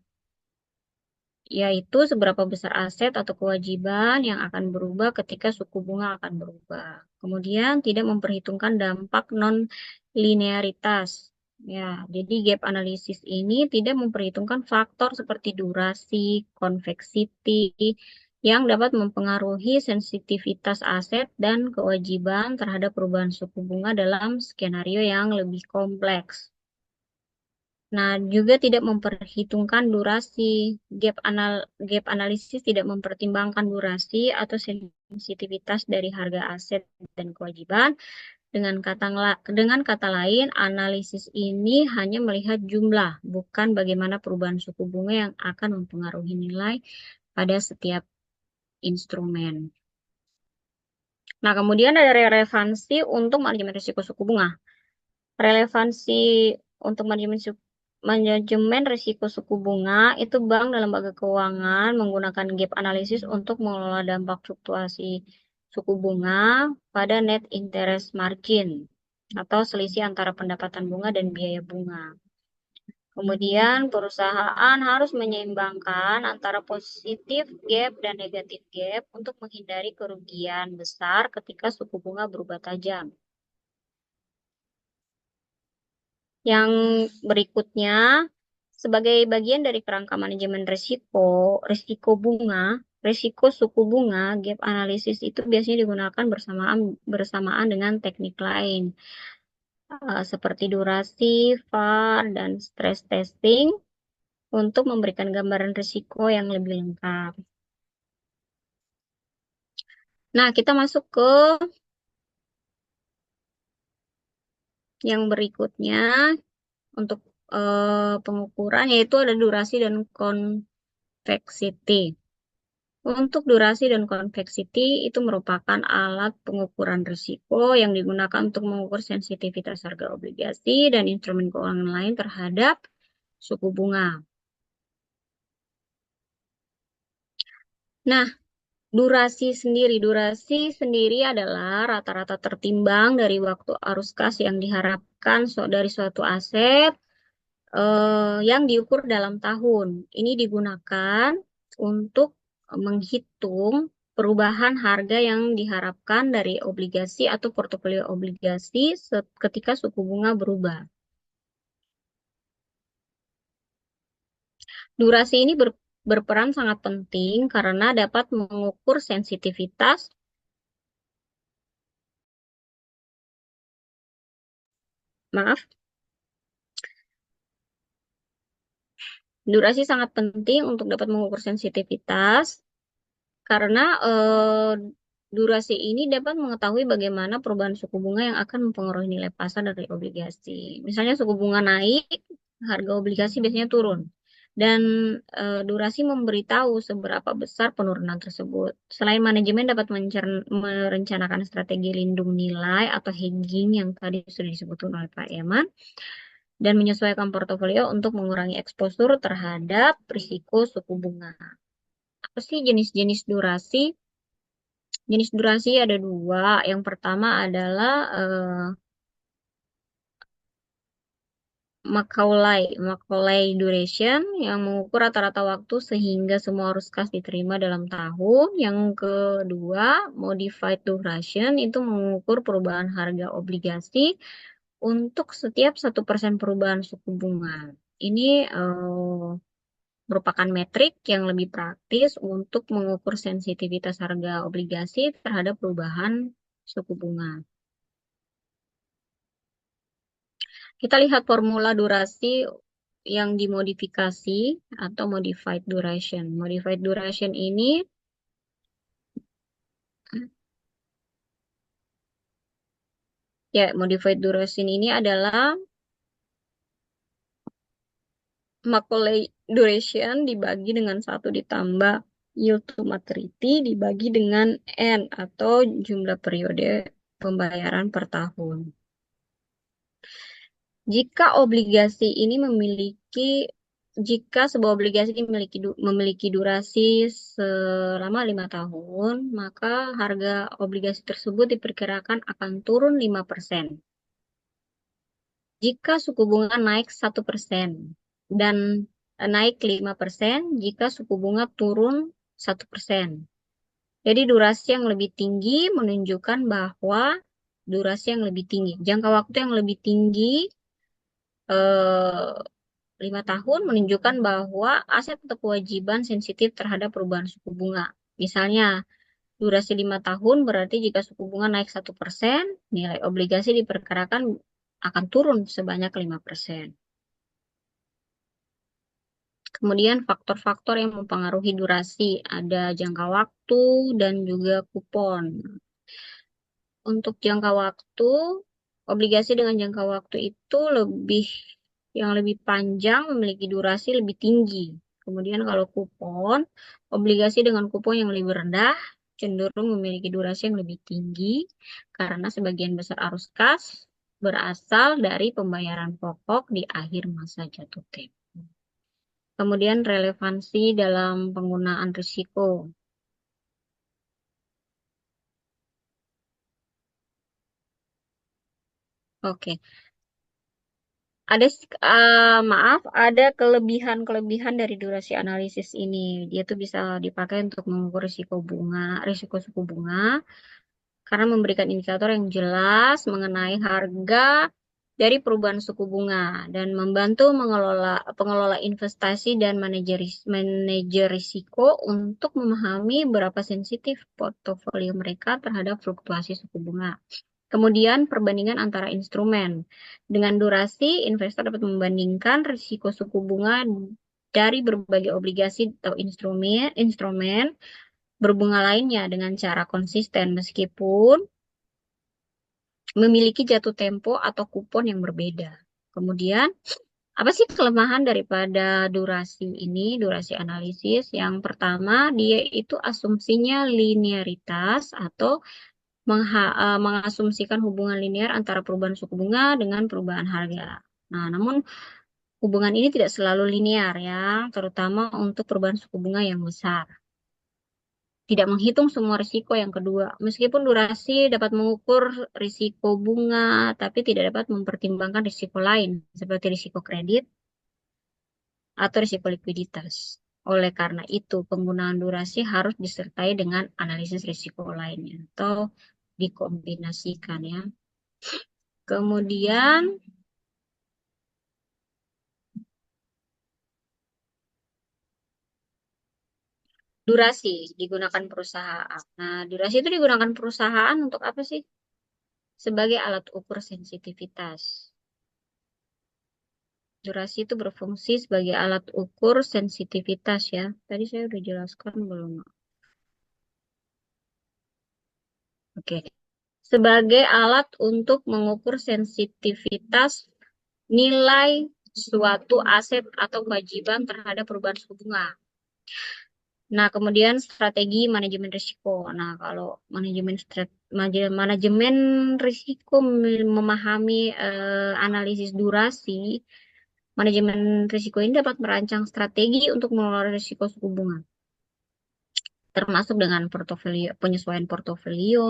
yaitu seberapa besar aset atau kewajiban yang akan berubah ketika suku bunga akan berubah. Kemudian tidak memperhitungkan dampak non-linearitas. Ya, jadi gap analisis ini tidak memperhitungkan faktor seperti durasi, konveksiti, yang dapat mempengaruhi sensitivitas aset dan kewajiban terhadap perubahan suku bunga dalam skenario yang lebih kompleks. Nah, juga tidak memperhitungkan durasi. Gap analisis tidak mempertimbangkan durasi atau sensitivitas dari harga aset dan kewajiban. Dengan kata lain, analisis ini hanya melihat jumlah, bukan bagaimana perubahan suku bunga yang akan mempengaruhi nilai pada setiap instrumen. Nah, kemudian ada relevansi untuk manajemen risiko suku bunga. Relevansi untuk manajemen risiko suku bunga itu bank dan lembaga keuangan menggunakan gap analisis untuk mengelola dampak fluktuasi suku bunga pada net interest margin atau selisih antara pendapatan bunga dan biaya bunga. Kemudian perusahaan harus menyeimbangkan antara positif gap dan negatif gap untuk menghindari kerugian besar ketika suku bunga berubah tajam. Yang berikutnya, sebagai bagian dari kerangka manajemen risiko risiko suku bunga, gap analisis itu biasanya digunakan bersamaan dengan teknik lain, seperti durasi, VaR, dan stress testing untuk memberikan gambaran risiko yang lebih lengkap. Nah, kita masuk ke yang berikutnya untuk pengukuran, yaitu ada durasi dan konveksiti. Untuk durasi dan konveksiti itu merupakan alat pengukuran risiko yang digunakan untuk mengukur sensitivitas harga obligasi dan instrumen keuangan lain terhadap suku bunga. Nah, durasi sendiri adalah rata-rata tertimbang dari waktu arus kas yang diharapkan dari suatu aset yang diukur dalam tahun. Ini digunakan untuk menghitung perubahan harga yang diharapkan dari obligasi atau portofolio obligasi ketika suku bunga berubah. Durasi ini berperan sangat penting karena dapat mengukur sensitivitas, maaf, durasi sangat penting untuk dapat mengukur sensitivitas karena durasi ini dapat mengetahui bagaimana perubahan suku bunga yang akan mempengaruhi nilai pasar dari obligasi. Misalnya suku bunga naik, harga obligasi biasanya turun. Dan durasi memberitahu seberapa besar penurunan tersebut. Selain manajemen dapat merencanakan strategi lindung nilai atau hedging yang tadi sudah disebutkan oleh Pak Yaman, dan menyesuaikan portofolio untuk mengurangi eksposur terhadap risiko suku bunga. Apa sih jenis-jenis durasi? Jenis durasi ada dua. Yang pertama adalah Macaulay duration yang mengukur rata-rata waktu sehingga semua arus kas diterima dalam tahun. Yang kedua, modified duration itu mengukur perubahan harga obligasi untuk setiap 1% perubahan suku bunga. Ini merupakan metrik yang lebih praktis untuk mengukur sensitivitas harga obligasi terhadap perubahan suku bunga. Kita lihat formula durasi yang dimodifikasi atau modified duration. Modified duration ini modified duration ini adalah Macaulay duration dibagi dengan 1 ditambah yield to maturity dibagi dengan N atau jumlah periode pembayaran per tahun. Jika obligasi ini jika sebuah obligasi memiliki durasi selama 5 tahun, maka harga obligasi tersebut diperkirakan akan turun 5%. Jika suku bunga naik 1% dan naik 5% jika suku bunga turun 1%. Jadi durasi yang lebih tinggi menunjukkan bahwa jangka waktu yang lebih tinggi 5 tahun menunjukkan bahwa aset atau kewajiban sensitif terhadap perubahan suku bunga. Misalnya, durasi 5 tahun berarti jika suku bunga naik 1%, nilai obligasi diperkirakan akan turun sebanyak 5%. Kemudian faktor-faktor yang mempengaruhi durasi, ada jangka waktu dan juga kupon. Untuk jangka waktu, obligasi dengan jangka waktu itu yang lebih panjang memiliki durasi lebih tinggi. Kemudian kalau kupon, obligasi dengan kupon yang lebih rendah cenderung memiliki durasi yang lebih tinggi karena sebagian besar arus kas berasal dari pembayaran pokok di akhir masa jatuh tempo. Kemudian relevansi dalam penggunaan risiko. Oke, ada kelebihan-kelebihan dari durasi analisis ini. Dia tuh bisa dipakai untuk mengukur risiko suku bunga, karena memberikan indikator yang jelas mengenai harga dari perubahan suku bunga dan membantu pengelola investasi dan manajer risiko untuk memahami berapa sensitif portofolio mereka terhadap fluktuasi suku bunga. Kemudian perbandingan antara instrumen. Dengan durasi, investor dapat membandingkan risiko suku bunga dari berbagai obligasi atau instrumen berbunga lainnya dengan cara konsisten meskipun memiliki jatuh tempo atau kupon yang berbeda. Kemudian, apa sih kelemahan daripada durasi analisis? Yang pertama, dia itu asumsinya linearitas atau mengasumsikan hubungan linear antara perubahan suku bunga dengan perubahan harga. Nah, namun hubungan ini tidak selalu linear ya, terutama untuk perubahan suku bunga yang besar. Tidak menghitung semua risiko yang kedua. Meskipun durasi dapat mengukur risiko bunga, tapi tidak dapat mempertimbangkan risiko lain, seperti risiko kredit atau risiko likuiditas. Oleh karena itu, penggunaan durasi harus disertai dengan analisis risiko lainnya atau dikombinasikan ya. Kemudian durasi digunakan perusahaan. Nah, durasi itu digunakan perusahaan untuk apa sih? Sebagai alat ukur sensitivitas. Durasi itu berfungsi sebagai alat ukur sensitivitas ya. Tadi saya udah jelaskan belum? Oke. Sebagai alat untuk mengukur sensitivitas nilai suatu aset atau kewajiban terhadap perubahan suku bunga. Nah, kemudian strategi manajemen risiko. Nah, kalau manajemen risiko memahami analisis durasi, manajemen risiko ini dapat merancang strategi untuk mengelola risiko suku bunga, termasuk dengan penyesuaian portofolio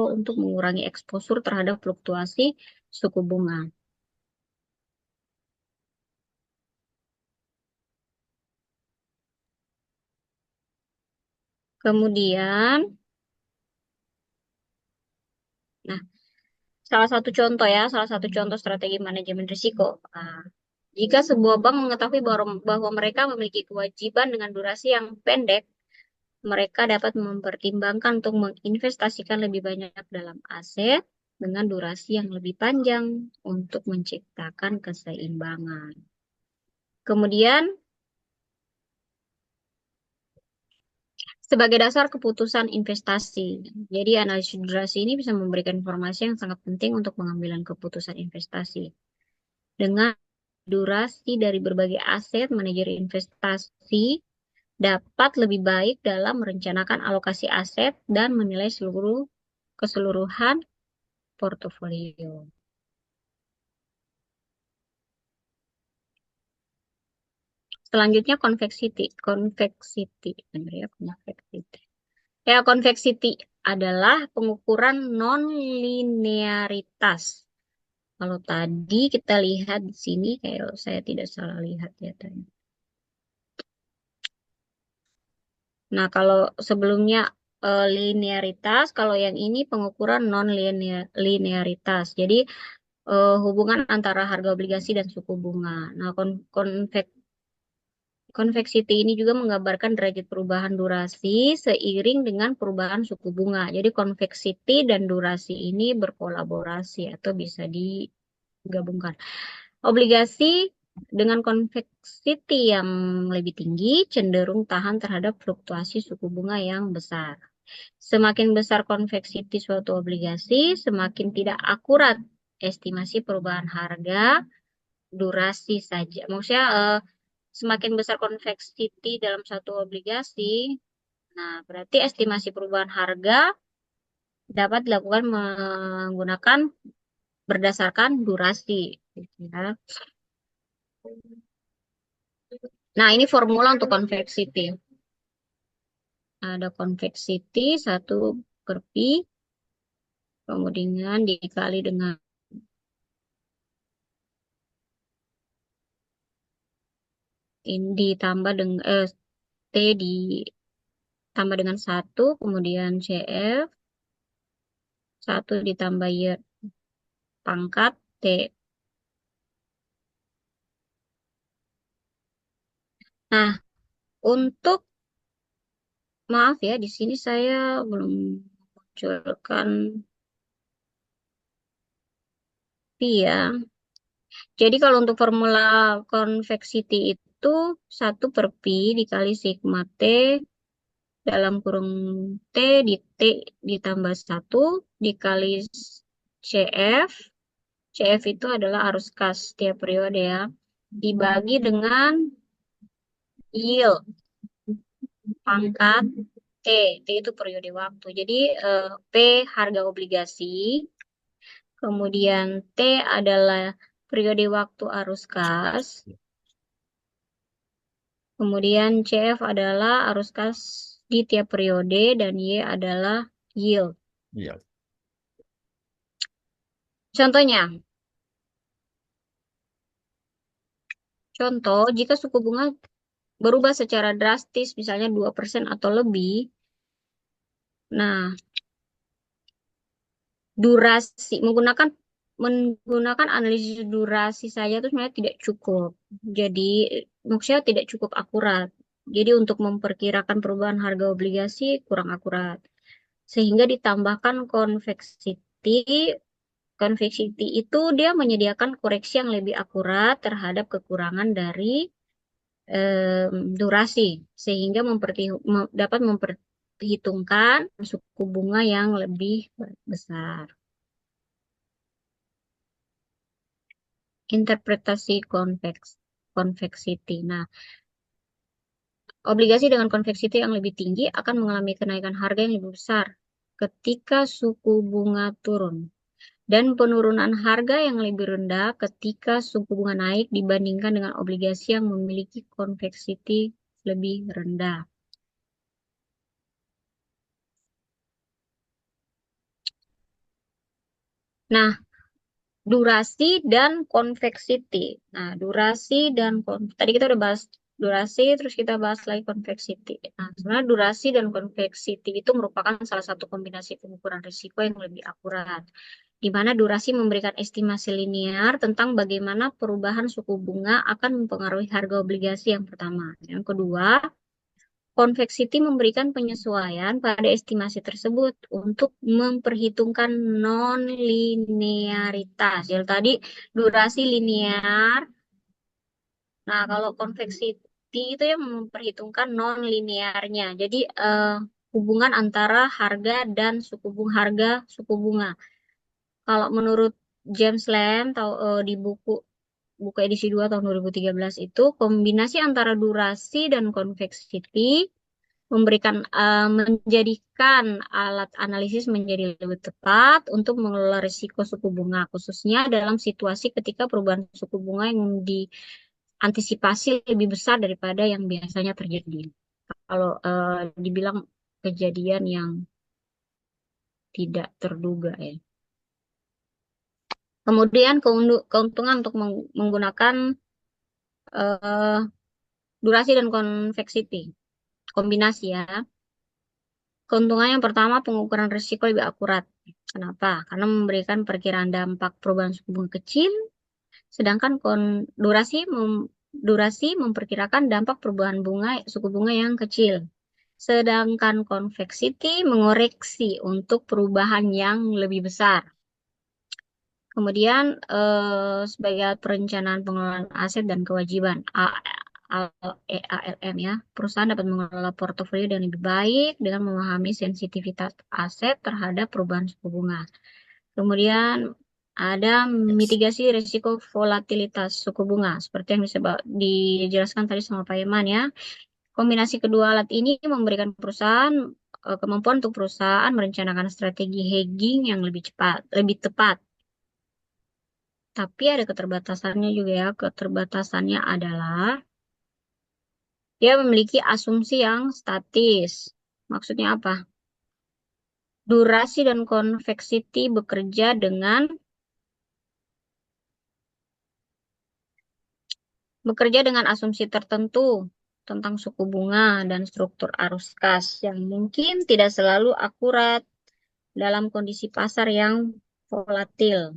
untuk mengurangi eksposur terhadap fluktuasi suku bunga. Kemudian, nah, salah satu contoh strategi manajemen risiko. Nah, jika sebuah bank mengetahui bahwa mereka memiliki kewajiban dengan durasi yang pendek, mereka dapat mempertimbangkan untuk menginvestasikan lebih banyak dalam aset dengan durasi yang lebih panjang untuk menciptakan keseimbangan. Kemudian, sebagai dasar keputusan investasi. Jadi, analisis durasi ini bisa memberikan informasi yang sangat penting untuk pengambilan keputusan investasi. Dengan durasi dari berbagai aset, manajer investasi dapat lebih baik dalam merencanakan alokasi aset dan menilai keseluruhan portofolio. Selanjutnya konveksiti, benar ya, konveksiti. Ya, konveksiti adalah pengukuran non-linearitas. Kalau tadi kita lihat di sini, kayak saya tidak salah lihat ya tadi. Nah, kalau sebelumnya linearitas, kalau yang ini pengukuran non-linearitas. Jadi, hubungan antara harga obligasi dan suku bunga. Nah, konveksiti ini juga menggambarkan derajat perubahan durasi seiring dengan perubahan suku bunga. Jadi, konveksiti dan durasi ini berkolaborasi atau bisa digabungkan. Obligasi dengan konveksiti yang lebih tinggi cenderung tahan terhadap fluktuasi suku bunga yang besar. Semakin besar konveksiti suatu obligasi, semakin tidak akurat estimasi perubahan harga durasi saja. Maksudnya semakin besar konveksiti dalam satu obligasi, nah berarti estimasi perubahan harga dapat dilakukan menggunakan berdasarkan durasi. Gitu ya. Nah, ini formula untuk konveksiti. Ada konveksiti 1/P, kemudian dikali dengan ini ditambah dengan T ditambah dengan 1, kemudian CF, 1 ditambah Y pangkat T. Nah, untuk, maaf ya, di sini saya belum munculkan P ya. Jadi kalau untuk formula konveksiti itu 1/P dikali sigma T dalam kurung T ditambah 1 dikali CF. CF itu adalah arus kas tiap periode ya. Dibagi dengan yield pangkat T. T itu periode waktu. Jadi P harga obligasi. Kemudian T adalah periode waktu arus kas. Kemudian CF adalah arus kas di tiap periode dan Y adalah yield. Iya. Contohnya, contoh jika suku bunga berubah secara drastis, misalnya 2% atau lebih, nah durasi menggunakan analisis durasi saja itu sebenarnya tidak cukup. Jadi maksudnya tidak cukup akurat. Jadi untuk memperkirakan perubahan harga obligasi kurang akurat. Sehingga ditambahkan konveksiti. Konveksiti itu dia menyediakan koreksi yang lebih akurat terhadap kekurangan dari durasi. Sehingga dapat memperhitungkan suku bunga yang lebih besar. Interpretasi konveksiti. Nah, obligasi dengan konveksiti yang lebih tinggi akan mengalami kenaikan harga yang lebih besar ketika suku bunga turun dan penurunan harga yang lebih rendah ketika suku bunga naik dibandingkan dengan obligasi yang memiliki konveksiti lebih rendah. Nah, durasi dan konveksiti. Nah, durasi dan tadi kita udah bahas durasi, terus kita bahas lagi konveksiti. Nah, sebenarnya durasi dan konveksiti itu merupakan salah satu kombinasi pengukuran risiko yang lebih akurat, di mana durasi memberikan estimasi linear tentang bagaimana perubahan suku bunga akan mempengaruhi harga obligasi yang pertama. Yang kedua, Convexity memberikan penyesuaian pada estimasi tersebut untuk memperhitungkan non-linearitas. Yang tadi durasi linear. Nah, kalau convexity itu yang memperhitungkan non-linearnya. Jadi hubungan antara harga dan suku bunga. Kalau menurut James Lamb di buku edisi 2 tahun 2013 itu kombinasi antara durasi dan convexity menjadikan alat analisis menjadi lebih tepat untuk mengelola risiko suku bunga, khususnya dalam situasi ketika perubahan suku bunga yang diantisipasi lebih besar daripada yang biasanya terjadi. Kalau dibilang kejadian yang tidak terduga ya. Kemudian keuntungan untuk menggunakan eh, durasi dan konveksiti. Kombinasi ya. Keuntungan yang pertama, pengukuran risiko lebih akurat. Kenapa? Karena memberikan perkiraan dampak perubahan suku bunga kecil, sedangkan durasi memperkirakan dampak perubahan suku bunga yang kecil. Sedangkan konveksiti mengoreksi untuk perubahan yang lebih besar. Kemudian sebagai alat perencanaan pengelolaan aset dan kewajiban ALM ya, perusahaan dapat mengelola portofolio dengan lebih baik dengan memahami sensitivitas aset terhadap perubahan suku bunga. Kemudian ada mitigasi risiko volatilitas suku bunga seperti yang dijelaskan tadi sama Pak Iman ya. Kombinasi kedua alat ini memberikan kemampuan untuk perusahaan merencanakan strategi hedging yang lebih tepat. Tapi ada keterbatasannya juga ya. Keterbatasannya adalah dia memiliki asumsi yang statis. Maksudnya apa? Durasi dan konveksiti bekerja dengan asumsi tertentu tentang suku bunga dan struktur arus kas yang mungkin tidak selalu akurat dalam kondisi pasar yang volatil.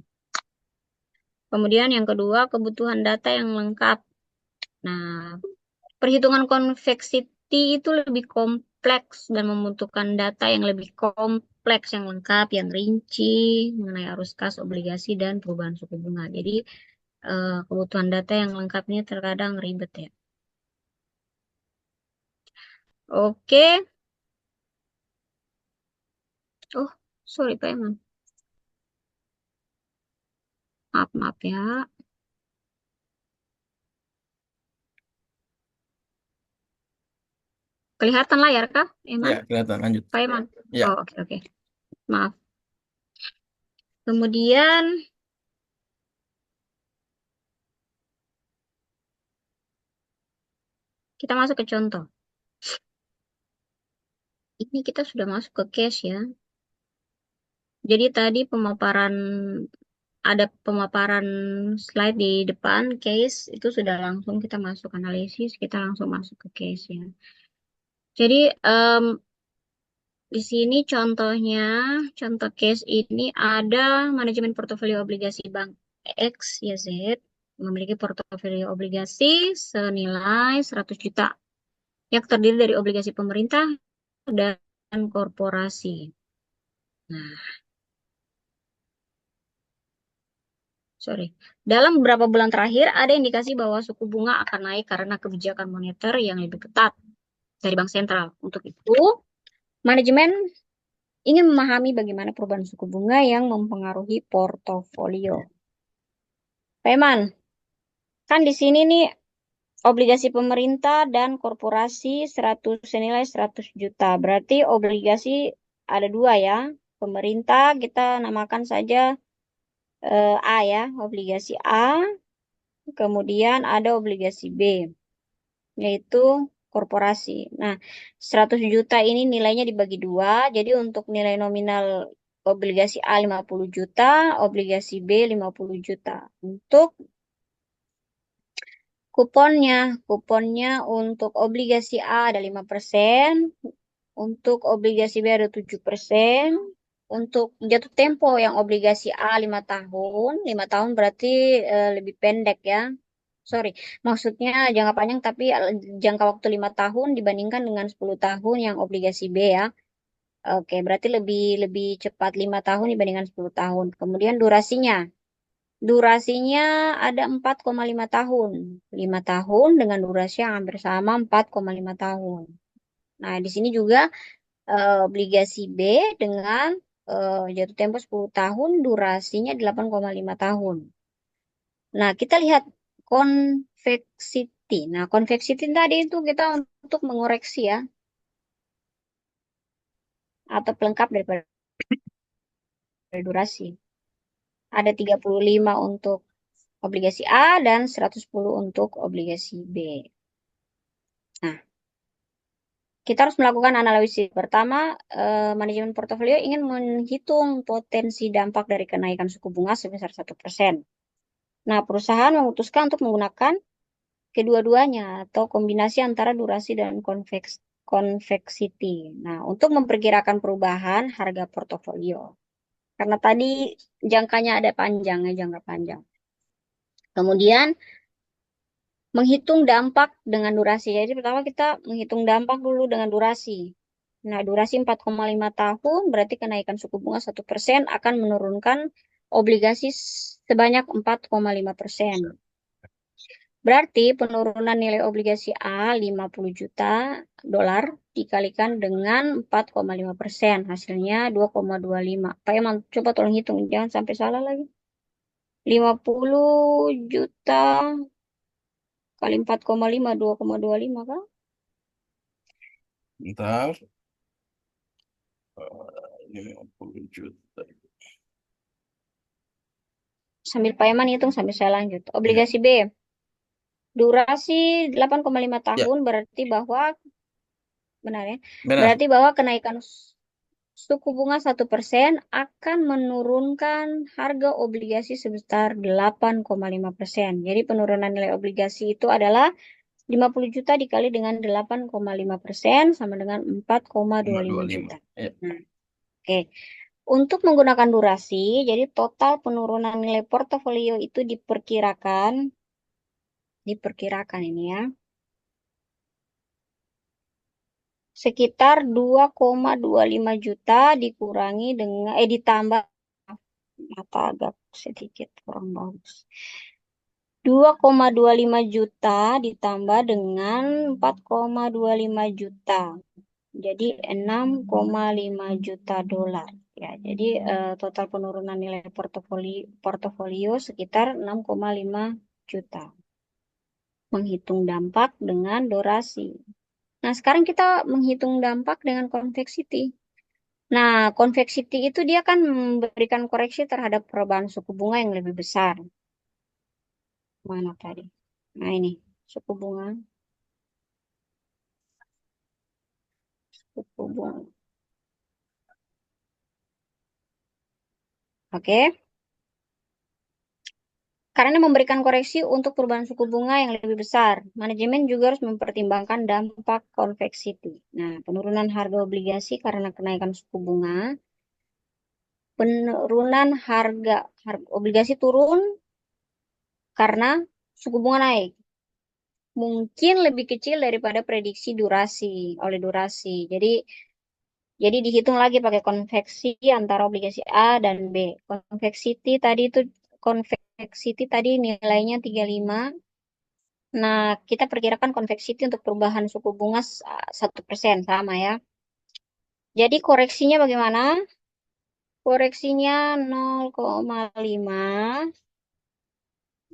Kemudian yang kedua, kebutuhan data yang lengkap. Nah, perhitungan konveksiti itu lebih kompleks dan membutuhkan data yang lebih kompleks, yang lengkap, yang rinci mengenai arus kas, obligasi, dan perubahan suku bunga. Jadi, kebutuhan data yang lengkap ini terkadang ribet ya. Oke. Oh, sorry Pak Eman. Maaf ya. Kelihatan layar kah, Ya, Eman? kelihatan. Lanjut. Pak Eman? Ya, Oh, oke. Maaf. Kemudian, kita masuk ke contoh. Ini kita sudah masuk ke case ya. Jadi tadi ada pemaparan slide di depan, case, itu sudah langsung kita masuk analisis, kita langsung masuk ke case ya. Jadi di sini contoh case ini ada manajemen portofolio obligasi Bank X, Y, Z, memiliki portofolio obligasi senilai 100 juta yang terdiri dari obligasi pemerintah dan korporasi. Nah, sorry. Dalam beberapa bulan terakhir, ada indikasi bahwa suku bunga akan naik karena kebijakan moneter yang lebih ketat dari bank sentral. Untuk itu, manajemen ingin memahami bagaimana perubahan suku bunga yang mempengaruhi portofolio. Peman, kan di sini nih obligasi pemerintah dan korporasi senilai 100 juta. Berarti obligasi ada dua ya. Pemerintah kita namakan saja A ya, obligasi A. Kemudian ada obligasi B, yaitu korporasi. Nah, 100 juta ini nilainya dibagi dua. Jadi untuk nilai nominal obligasi A 50 juta, obligasi B 50 juta. Untuk kuponnya untuk obligasi A ada 5%, untuk obligasi B ada 7%, untuk jatuh tempo yang obligasi A 5 tahun berarti lebih pendek ya. sorry, maksudnya jangka panjang tapi jangka waktu 5 tahun dibandingkan dengan 10 tahun yang obligasi B ya. Oke, berarti lebih lebih cepat 5 tahun dibandingkan 10 tahun. Kemudian durasinya. Durasinya ada 4,5 tahun. 5 tahun dengan durasi yang hampir sama 4,5 tahun. Nah, di sini juga obligasi B dengan jatuh tempo 10 tahun, durasinya 8,5 tahun. Nah, kita lihat konveksiti. Nah, konveksiti tadi itu kita untuk mengoreksi ya, atau pelengkap daripada durasi. Ada 35 untuk obligasi A dan 110 untuk obligasi B. Nah, kita harus melakukan analisis. Pertama, manajemen portofolio ingin menghitung potensi dampak dari kenaikan suku bunga sebesar 1%. Nah, perusahaan memutuskan untuk menggunakan kedua-duanya atau kombinasi antara durasi dan konveksiti. Nah, untuk memperkirakan perubahan harga portofolio. Karena tadi jangkanya ada panjangnya, jangka panjang. Kemudian menghitung dampak dengan durasi. Jadi pertama kita menghitung dampak dulu dengan durasi. Nah, durasi 4,5 tahun berarti kenaikan suku bunga 1% akan menurunkan obligasi sebanyak 4,5%. Berarti penurunan nilai obligasi A 50 juta dolar dikalikan dengan 4,5%. Hasilnya 2,25. Pak Eman, coba tolong hitung. Jangan sampai salah lagi. 50 juta kali 4,5, 2,25 kan? Bentar. 50 juta. Sambil Pak Eman hitung sambil saya lanjut. Ya, Obligasi B. Durasi 8,5 ya, tahun berarti bahwa, benar ya, benar. berarti bahwa kenaikan suku bunga 1% akan menurunkan harga obligasi sebesar 8,5%. Jadi penurunan nilai obligasi itu adalah 50 juta dikali dengan 8,5% sama dengan 4,25 525. juta. Ya. Nah, oke. Untuk menggunakan durasi, jadi total penurunan nilai portofolio itu diperkirakan ini ya, sekitar 2,25 juta dikurangi dengan ditambah, mata agak sedikit kurang bagus. 2,25 juta ditambah dengan 4,25 juta. Jadi 6,5 juta dolar. Ya, jadi total penurunan nilai portofolio sekitar 6,5 juta. Menghitung dampak dengan durasi. Nah, sekarang kita menghitung dampak dengan konveksiti. Nah, konveksiti itu dia kan memberikan koreksi terhadap perubahan suku bunga yang lebih besar. Mana tadi? Nah, ini suku bunga, suku bunga. Oke. Karena memberikan koreksi untuk perubahan suku bunga yang lebih besar, manajemen juga harus mempertimbangkan dampak konveksiti. Nah, penurunan harga obligasi karena kenaikan suku bunga, penurunan harga obligasi turun karena suku bunga naik. Mungkin lebih kecil daripada prediksi oleh durasi. Jadi dihitung lagi pakai konveksi antara obligasi A dan B. Konveksiti tadi nilainya 35. Nah, kita perkirakan konveksiti untuk perubahan suku bunga 1% sama ya. Jadi koreksinya bagaimana? Koreksinya 0,5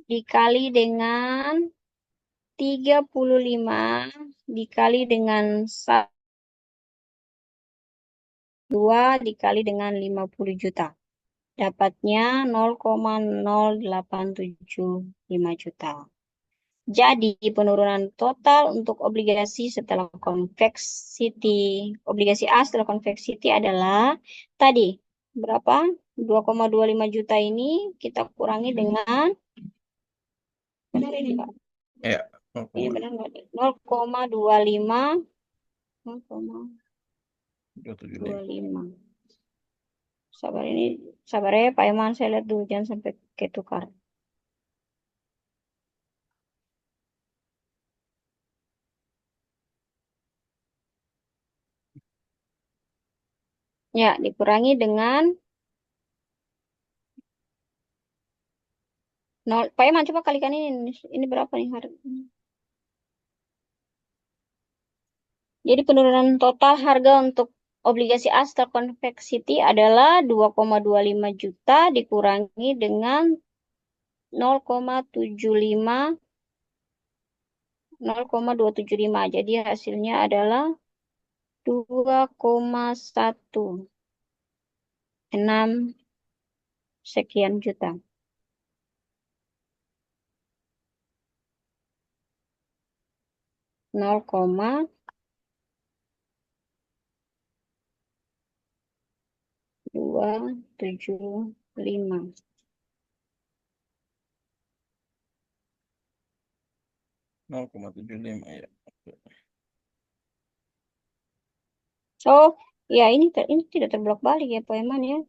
dikali dengan 35 dikali dengan 2 dikali dengan 50 juta. Dapatnya 0,0875 juta. Jadi penurunan total untuk obligasi setelah obligasi A setelah konveksiti adalah tadi berapa? 2,25 juta ini kita kurangi dengan, benar ini Pak? Ya, Ini benar nggak? 0,25, 275. 0,25. Sabar ya Pak Iman, saya lihat dulu jangan sampai ketukar. Ya, dikurangi dengan 0. Pak Iman, coba kalikan ini. Ini berapa nih harga? Jadi penurunan total harga untuk obligasi Astra Convexity adalah 2,25 juta dikurangi dengan 0,75 0,275. Jadi hasilnya adalah 2,16 sekian juta. 0,275. 0,75 ya. Oke. Oh, ya ini tidak terblok balik ya Pak Eman ya.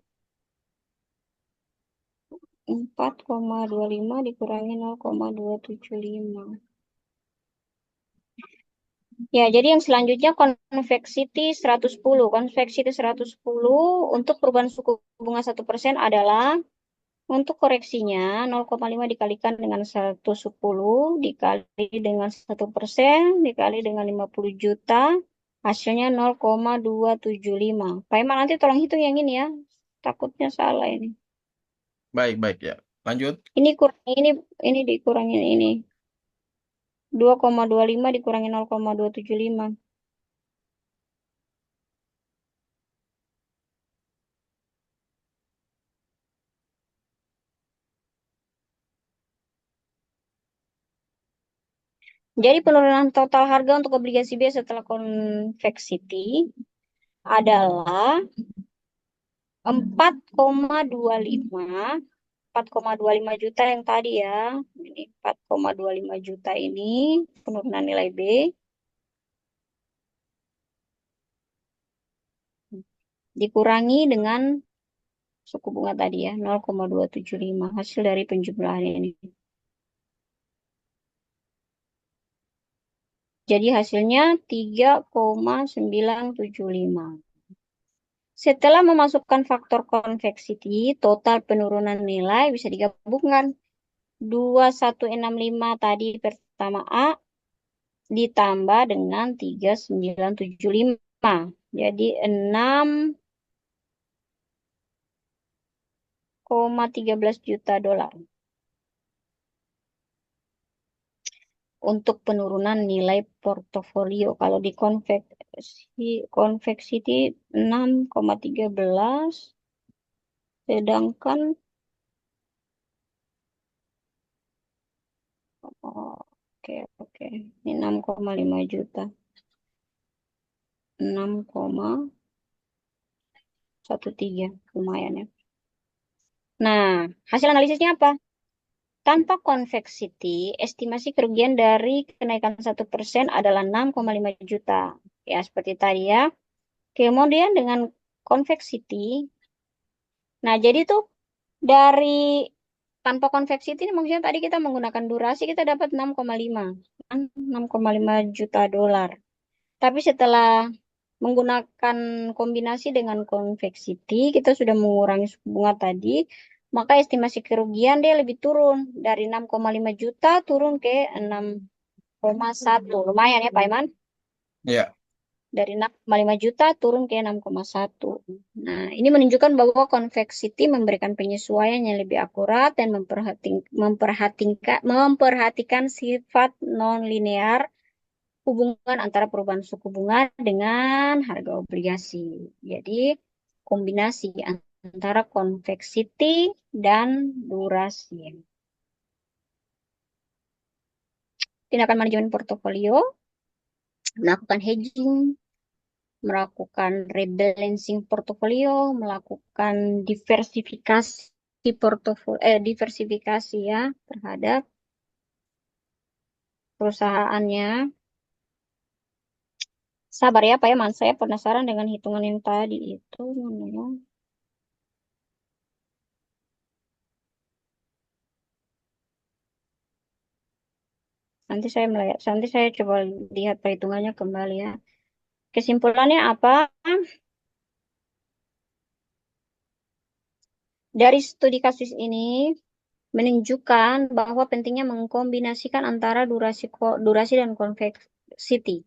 4,25 dikurangi 0,275. Ya, jadi yang selanjutnya konveksiti 110. Konveksiti 110 untuk perubahan suku bunga 1% adalah untuk koreksinya 0,5 dikalikan dengan 110 dikali dengan 1% dikali dengan 50 juta. Hasilnya 0,275. Pak Iman nanti tolong hitung yang ini ya. Takutnya salah ini. Baik, baik ya. Lanjut. Ini dikurangin ini. 2,25 dikurangi 0,275. Jadi penurunan total harga untuk obligasi B setelah konveksiti adalah 4,25 4,25 juta yang tadi ya. Ini 4,25 juta ini penurunan nilai B dikurangi dengan suku bunga tadi ya 0,275 hasil dari penjumlahan ini. Jadi hasilnya 3,975. Setelah memasukkan faktor konveksiti, total penurunan nilai bisa digabungkan. 2165 tadi pertama A ditambah dengan 3975. Jadi 6,13 juta dolar untuk penurunan nilai portofolio. Kalau di konveksiti 6,13, sedangkan oh, oke. Ini 6,5 juta. 6,13 lumayan ya. Nah, hasil analisisnya apa? Tanpa konveksiti, estimasi kerugian dari kenaikan 1% adalah 6,5 juta. Ya, seperti tadi ya. Kemudian dengan konveksiti, nah jadi tuh dari tanpa konveksiti ini maksudnya tadi kita menggunakan durasi kita dapat 6,5 juta dolar. Tapi setelah menggunakan kombinasi dengan konveksiti, kita sudah mengurangi suku bunga tadi, maka estimasi kerugian dia lebih turun. Dari 6,5 juta turun ke 6,1. Lumayan ya Pak Iman? Ya, Dari 6,5 juta turun ke 6,1. Nah, ini menunjukkan bahwa konveksiti memberikan penyesuaian yang lebih akurat dan memperhatikan sifat non-linear hubungan antara perubahan suku bunga dengan harga obligasi. Jadi, kombinasi antara konveksiti dan durasi. Tindakan manajemen portofolio, melakukan hedging, melakukan rebalancing portofolio, melakukan diversifikasi ya terhadap perusahaannya. Sabar ya Pak ya, saya penasaran dengan hitungan yang tadi itu. Nanti saya coba lihat perhitungannya kembali ya. Kesimpulannya apa? Dari studi kasus ini menunjukkan bahwa pentingnya mengkombinasikan antara durasi dan konveksiti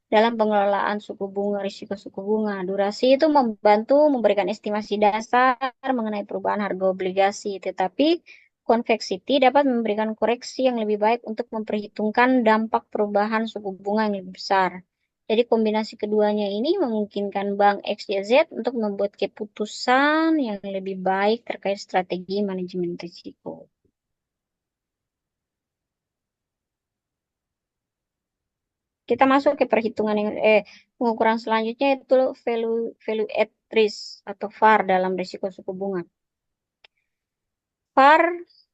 dalam pengelolaan suku bunga, risiko suku bunga. Durasi itu membantu memberikan estimasi dasar mengenai perubahan harga obligasi, tetapi konveksiti dapat memberikan koreksi yang lebih baik untuk memperhitungkan dampak perubahan suku bunga yang lebih besar. Jadi kombinasi keduanya ini memungkinkan Bank XYZ untuk membuat keputusan yang lebih baik terkait strategi manajemen risiko. Kita masuk ke perhitungan yang pengukuran selanjutnya itu value value at risk atau VAR dalam risiko suku bunga. VAR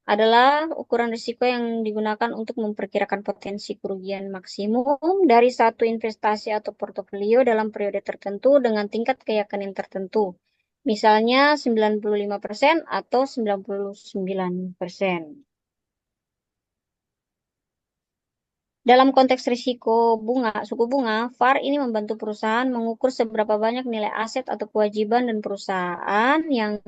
adalah ukuran risiko yang digunakan untuk memperkirakan potensi kerugian maksimum dari satu investasi atau portofolio dalam periode tertentu dengan tingkat keyakinan tertentu. Misalnya 95% atau 99%. Dalam konteks risiko bunga, suku bunga, VAR ini membantu perusahaan mengukur seberapa banyak nilai aset atau kewajiban dan perusahaan yang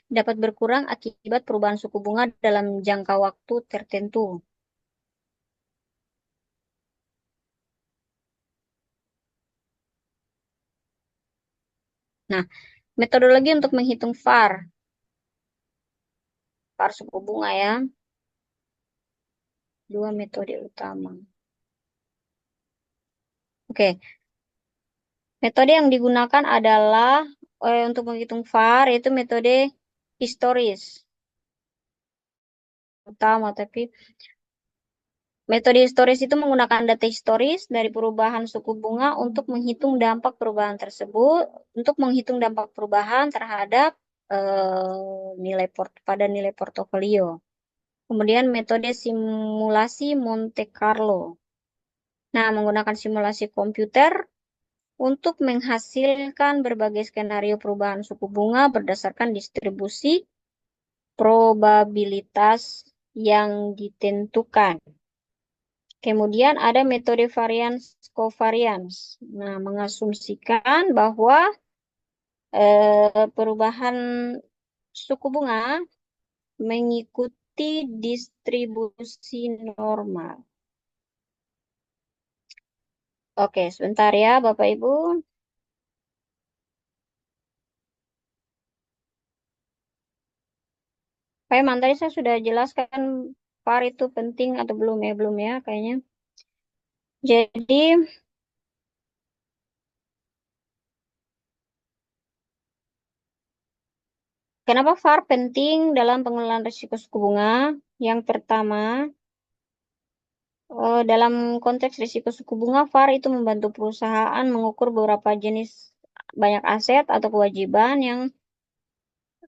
dapat berkurang akibat perubahan suku bunga dalam jangka waktu tertentu. Nah, metodologi untuk menghitung VAR, VAR suku bunga ya, dua metode utama. Oke, metode yang digunakan adalah untuk menghitung VAR yaitu metode historis utama, tapi metode historis itu menggunakan data historis dari perubahan suku bunga untuk menghitung dampak perubahan tersebut, untuk menghitung dampak perubahan terhadap pada nilai portofolio. Kemudian metode simulasi Monte Carlo. Nah, menggunakan simulasi komputer untuk menghasilkan berbagai skenario perubahan suku bunga berdasarkan distribusi probabilitas yang ditentukan. Kemudian ada metode variance covariance. Nah, mengasumsikan bahwa perubahan suku bunga mengikuti distribusi normal. Oke, sebentar ya, Bapak Ibu. Pak Iman, tadi saya sudah jelaskan VAR itu penting atau belum ya? Belum ya, kayaknya. Jadi, kenapa VAR penting dalam pengelolaan risiko suku bunga? Yang pertama, dalam konteks risiko suku bunga, VAR itu membantu perusahaan mengukur beberapa jenis banyak aset atau kewajiban yang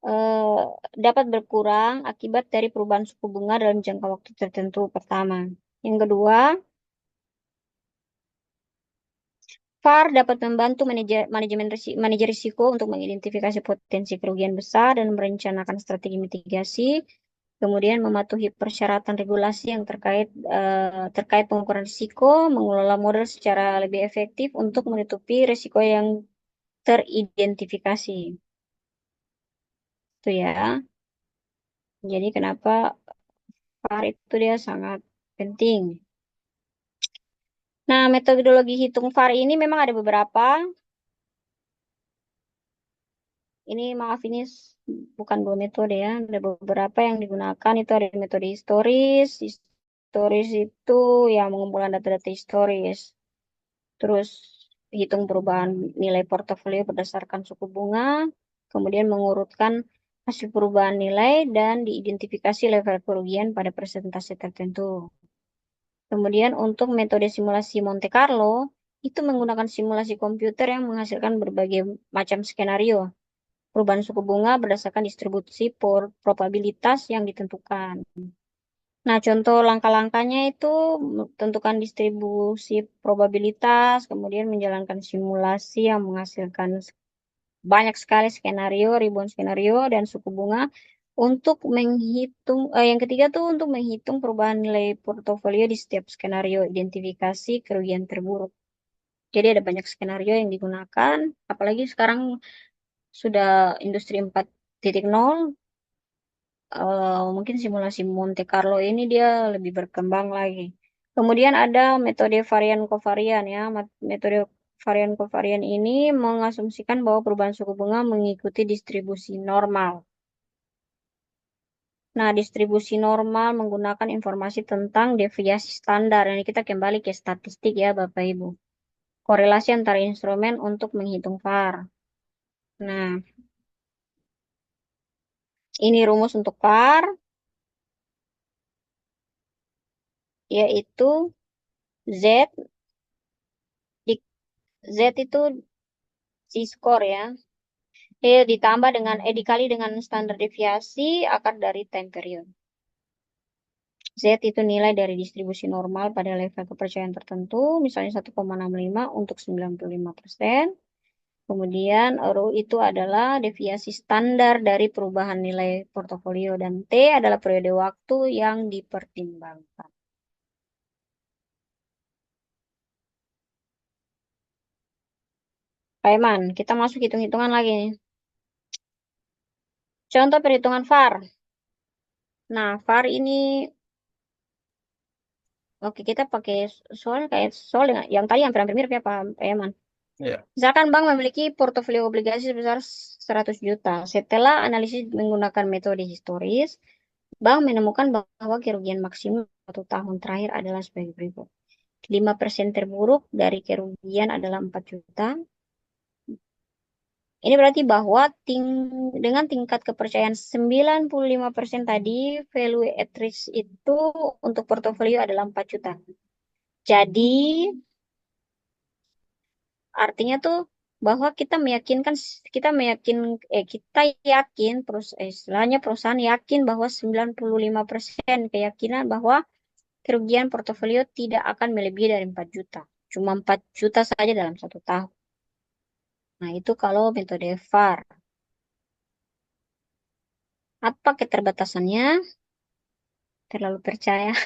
eh, dapat berkurang akibat dari perubahan suku bunga dalam jangka waktu tertentu pertama. Yang kedua, VAR dapat membantu manajer risiko untuk mengidentifikasi potensi kerugian besar dan merencanakan strategi mitigasi, kemudian mematuhi persyaratan regulasi yang terkait pengukuran risiko, mengelola model secara lebih efektif untuk menutupi risiko yang teridentifikasi. Itu ya. Jadi kenapa VAR itu dia sangat penting. Nah, metodologi hitung VAR ini memang ada beberapa. Ini maaf ini bukan dua metode ya, ada beberapa yang digunakan itu ada metode historis. Historis itu yang mengumpulkan data-data historis. Terus hitung perubahan nilai portofolio berdasarkan suku bunga, kemudian mengurutkan hasil perubahan nilai dan diidentifikasi level kerugian pada persentase tertentu. Kemudian untuk metode simulasi Monte Carlo, itu menggunakan simulasi komputer yang menghasilkan berbagai macam skenario perubahan suku bunga berdasarkan distribusi probabilitas yang ditentukan. Nah, contoh langkah-langkahnya itu tentukan distribusi probabilitas, kemudian menjalankan simulasi yang menghasilkan banyak sekali skenario, ribuan skenario dan suku bunga untuk menghitung, yang ketiga tuh untuk menghitung perubahan nilai portofolio di setiap skenario identifikasi kerugian terburuk. Jadi ada banyak skenario yang digunakan, apalagi sekarang sudah industri 4.0, mungkin simulasi Monte Carlo ini dia lebih berkembang lagi. Kemudian ada metode varian kovarian ya. Metode varian kovarian ini mengasumsikan bahwa perubahan suku bunga mengikuti distribusi normal. Nah, distribusi normal menggunakan informasi tentang deviasi standar. Ini kita kembali ke statistik ya, Bapak Ibu. Korelasi antara instrumen untuk menghitung VAR. Nah, ini rumus untuk VAR, yaitu Z, di, Z itu Z-score ya. Ditambah dengan, dikali dengan standar deviasi akar dari time period. Z itu nilai dari distribusi normal pada level kepercayaan tertentu, misalnya 1,65 untuk 95%. Kemudian RO itu adalah deviasi standar dari perubahan nilai portofolio dan T adalah periode waktu yang dipertimbangkan. Pak Eman, kita masuk hitung-hitungan lagi nih. Contoh perhitungan VAR. Nah, VAR ini, oke kita pakai soal kayak soal yang tadi hampir-hampir mirip ya Pak Eman. Ya. Misalkan bank memiliki portofolio obligasi sebesar 100 juta. Setelah analisis menggunakan metode historis, bank menemukan bahwa kerugian maksimum 1 tahun terakhir adalah sebagai berikut. 5% terburuk dari kerugian adalah 4 juta. Ini berarti bahwa dengan tingkat kepercayaan 95% tadi, value at risk itu untuk portofolio adalah 4 juta. Jadi, artinya tuh bahwa kita yakin istilahnya perusahaan yakin bahwa 95% keyakinan bahwa kerugian portofolio tidak akan melebihi dari 4 juta. Cuma 4 juta saja dalam 1 tahun. Nah, itu kalau metode VAR. Apa keterbatasannya? Terlalu percaya.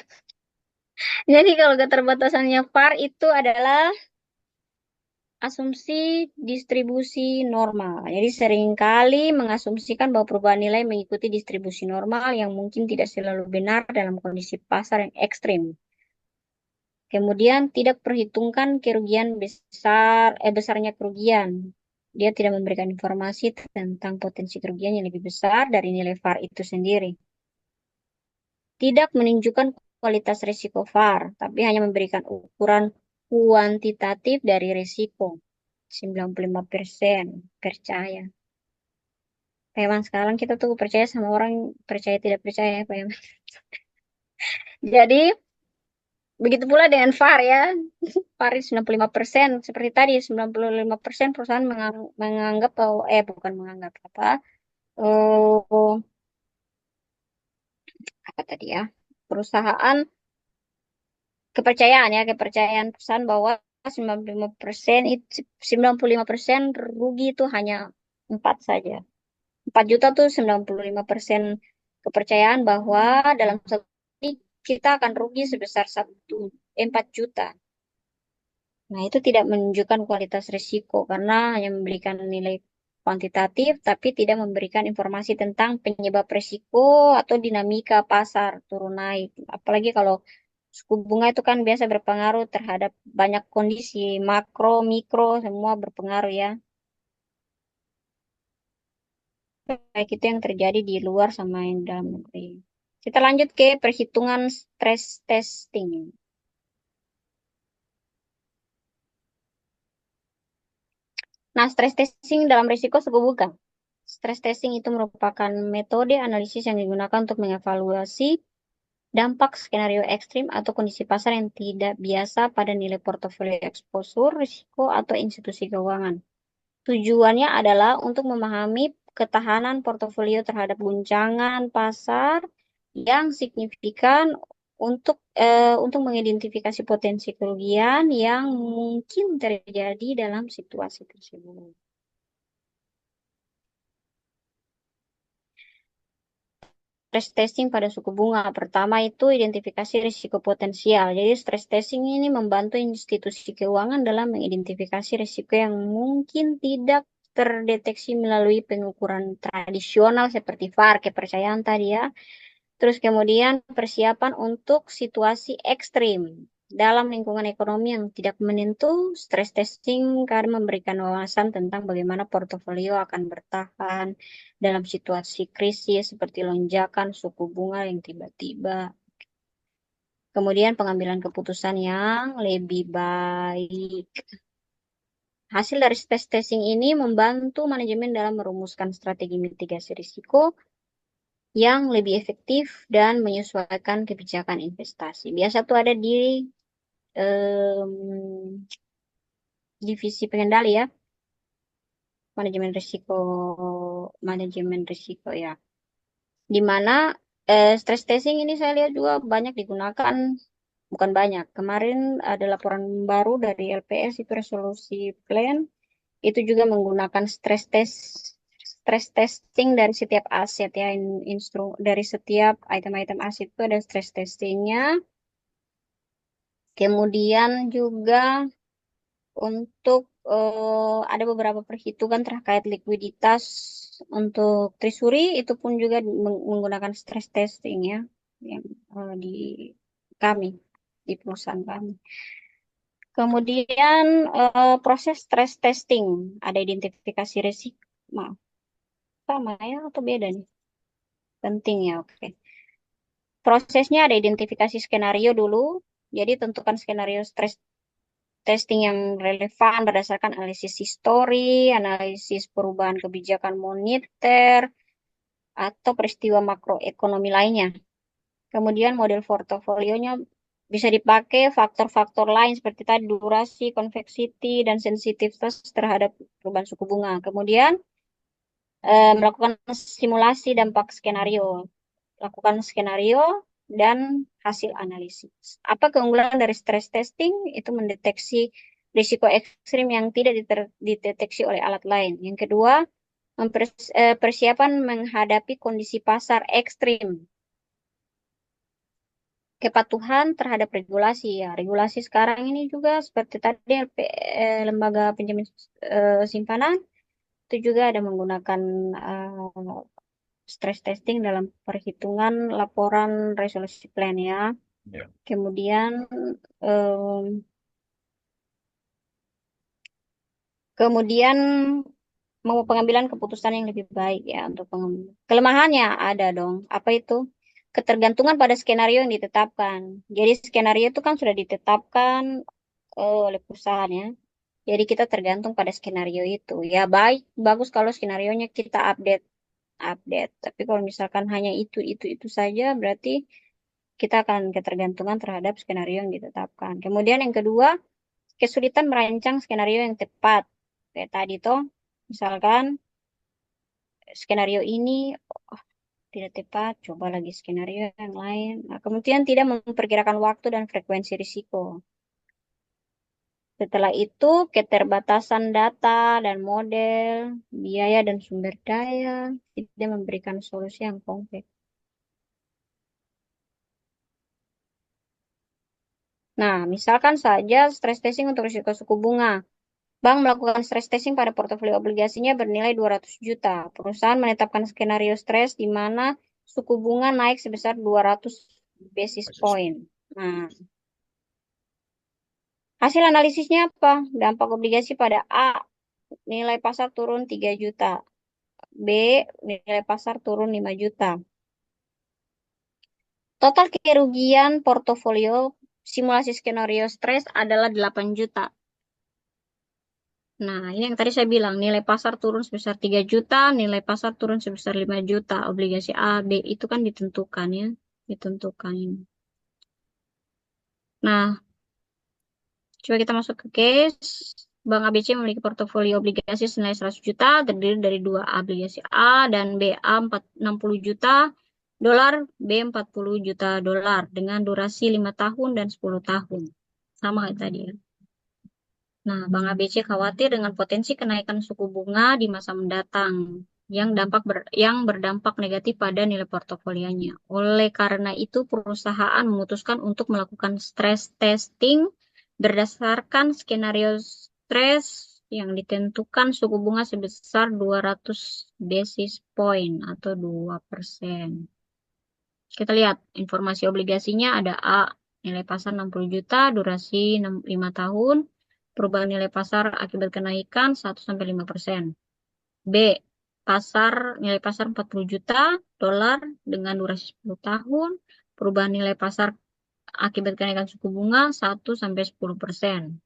Jadi kalau keterbatasannya VAR itu adalah asumsi distribusi normal. Jadi seringkali mengasumsikan bahwa perubahan nilai mengikuti distribusi normal yang mungkin tidak selalu benar dalam kondisi pasar yang ekstrim. Kemudian tidak perhitungkan kerugian besarnya kerugian. Dia tidak memberikan informasi tentang potensi kerugian yang lebih besar dari nilai VAR itu sendiri. Tidak menunjukkan kualitas risiko VAR, tapi hanya memberikan ukuran kuantitatif dari risiko. 95% percaya. Pak Eman, sekarang kita tuh percaya sama orang percaya tidak percaya ya Pak Eman. Jadi, begitu pula dengan VAR ya. VAR 95%. Seperti tadi, 95% perusahaan menganggap bahwa, bukan menganggap apa, oh, apa tadi ya, perusahaan kepercayaan ya, kepercayaan perusahaan bahwa 95% itu 95% rugi itu hanya 4 saja. 4 juta tuh 95% kepercayaan bahwa dalam satu hari kita akan rugi sebesar 4 juta. Nah, itu tidak menunjukkan kualitas risiko karena hanya memberikan nilai kuantitatif tapi tidak memberikan informasi tentang penyebab risiko atau dinamika pasar turun naik. Apalagi kalau suku bunga itu kan biasa berpengaruh terhadap banyak kondisi makro, mikro, semua berpengaruh ya. Baik itu yang terjadi di luar sama yang di dalam negeri. Kita lanjut ke perhitungan stress testing. Nah, stress testing dalam risiko suku bunga. Stress testing itu merupakan metode analisis yang digunakan untuk mengevaluasi dampak skenario ekstrim atau kondisi pasar yang tidak biasa pada nilai portofolio eksposur, risiko, atau institusi keuangan. Tujuannya adalah untuk memahami ketahanan portofolio terhadap guncangan pasar yang signifikan untuk mengidentifikasi potensi kerugian yang mungkin terjadi dalam situasi tersebut. Stress testing pada suku bunga. Pertama itu identifikasi risiko potensial. Jadi stress testing ini membantu institusi keuangan dalam mengidentifikasi risiko yang mungkin tidak terdeteksi melalui pengukuran tradisional seperti VAR, kepercayaan tadi ya. Terus kemudian persiapan untuk situasi ekstrim dalam lingkungan ekonomi yang tidak menentu, stress testing akan memberikan wawasan tentang bagaimana portofolio akan bertahan dalam situasi krisis seperti lonjakan suku bunga yang tiba-tiba. Kemudian pengambilan keputusan yang lebih baik. Hasil dari stress testing ini membantu manajemen dalam merumuskan strategi mitigasi risiko yang lebih efektif dan menyesuaikan kebijakan investasi. Biasa tuh ada di divisi pengendali ya, manajemen risiko, ya. Di mana stress testing ini saya lihat juga banyak digunakan, bukan banyak. Kemarin ada laporan baru dari LPS itu resolusi plan itu juga menggunakan stress testing dari setiap aset ya, dari setiap item-item aset itu ada stress testingnya. Kemudian juga untuk ada beberapa perhitungan terkait likuiditas untuk treasury itu pun juga menggunakan stress testing ya, yang di kami di perusahaan kami. Kemudian proses stress testing ada identifikasi risiko. Maaf, sama ya atau beda nih? Penting ya, oke. Prosesnya ada identifikasi skenario dulu. Jadi tentukan skenario stress testing yang relevan berdasarkan analisis histori, analisis perubahan kebijakan moneter, atau peristiwa makroekonomi lainnya. Kemudian model portofolionya bisa dipakai faktor-faktor lain seperti tadi durasi, konveksiti, dan sensitivitas terhadap perubahan suku bunga. Kemudian melakukan simulasi dampak skenario. Lakukan skenario dan hasil analisis. Apa keunggulan dari stress testing? Itu mendeteksi risiko ekstrim yang tidak dideteksi oleh alat lain. Yang kedua, persiapan menghadapi kondisi pasar ekstrim. Kepatuhan terhadap regulasi ya. Regulasi sekarang ini juga seperti tadi lembaga penjamin simpanan itu juga ada menggunakan stress testing dalam perhitungan laporan resolusi plan ya. Ya. Kemudian em, kemudian mau pengambilan keputusan yang lebih baik ya untuk kelemahannya ada dong. Apa itu? Ketergantungan pada skenario yang ditetapkan. Jadi skenario itu kan sudah ditetapkan oleh perusahaan ya. Jadi kita tergantung pada skenario itu. Ya baik, bagus kalau skenarionya kita update. Tapi kalau misalkan hanya itu saja, berarti kita akan ketergantungan terhadap skenario yang ditetapkan. Kemudian yang kedua, kesulitan merancang skenario yang tepat. Kayak tadi toh, misalkan skenario ini tidak tepat, coba lagi skenario yang lain. Nah, kemudian tidak memperkirakan waktu dan frekuensi risiko. Setelah itu, keterbatasan data dan model, biaya dan sumber daya, tidak memberikan solusi yang konkret. Nah, misalkan saja stress testing untuk risiko suku bunga. Bank melakukan stress testing pada portofolio obligasinya bernilai 200 juta. Perusahaan menetapkan skenario stres di mana suku bunga naik sebesar 200 basis point. Nah, hasil analisisnya apa? Dampak obligasi pada A, nilai pasar turun 3 juta. B, nilai pasar turun 5 juta. Total kerugian portofolio simulasi skenario stres adalah 8 juta. Nah, ini yang tadi saya bilang, nilai pasar turun sebesar 3 juta, nilai pasar turun sebesar 5 juta. Obligasi A, B itu kan ditentukan ya. Ditentukan ini. Nah, coba kita masuk ke case. Bank ABC memiliki portofolio obligasi senilai 100 juta, terdiri dari dua obligasi A dan B. A 60 juta dolar, B 40 juta dolar, dengan durasi 5 tahun dan 10 tahun. Sama kayak tadi ya. Nah, Bank ABC khawatir dengan potensi kenaikan suku bunga di masa mendatang yang berdampak negatif pada nilai portofolionya. Oleh karena itu, perusahaan memutuskan untuk melakukan stress testing berdasarkan skenario stres yang ditentukan suku bunga sebesar 200 basis point atau 2%. Kita lihat informasi obligasinya ada A, nilai pasar 60 juta, durasi 5 tahun, perubahan nilai pasar akibat kenaikan 1-5%. B, nilai pasar 40 juta dolar dengan durasi 10 tahun, perubahan nilai pasar akibat kenaikan suku bunga 1-10%.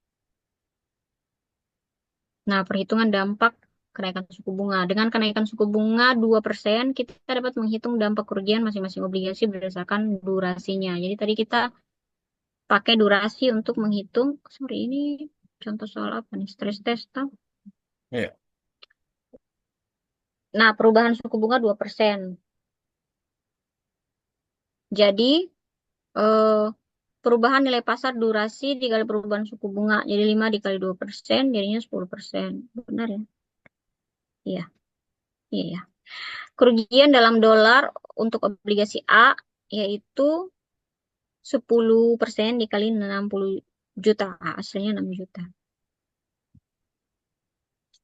Nah, perhitungan dampak kenaikan suku bunga. Dengan kenaikan suku bunga 2%, kita dapat menghitung dampak kerugian masing-masing obligasi berdasarkan durasinya. Jadi tadi kita pakai durasi untuk menghitung. Sorry, ini contoh soal apa nih? Stress test. Tau? Iya. Nah, perubahan suku bunga 2%. Jadi, eh, perubahan nilai pasar durasi dikali perubahan suku bunga. Jadi 5 dikali 2%, jadinya 10%. Benar ya? Iya, iya, iya. Kerugian dalam dolar untuk obligasi A yaitu 10% dikali 60 juta. Hasilnya 6 juta.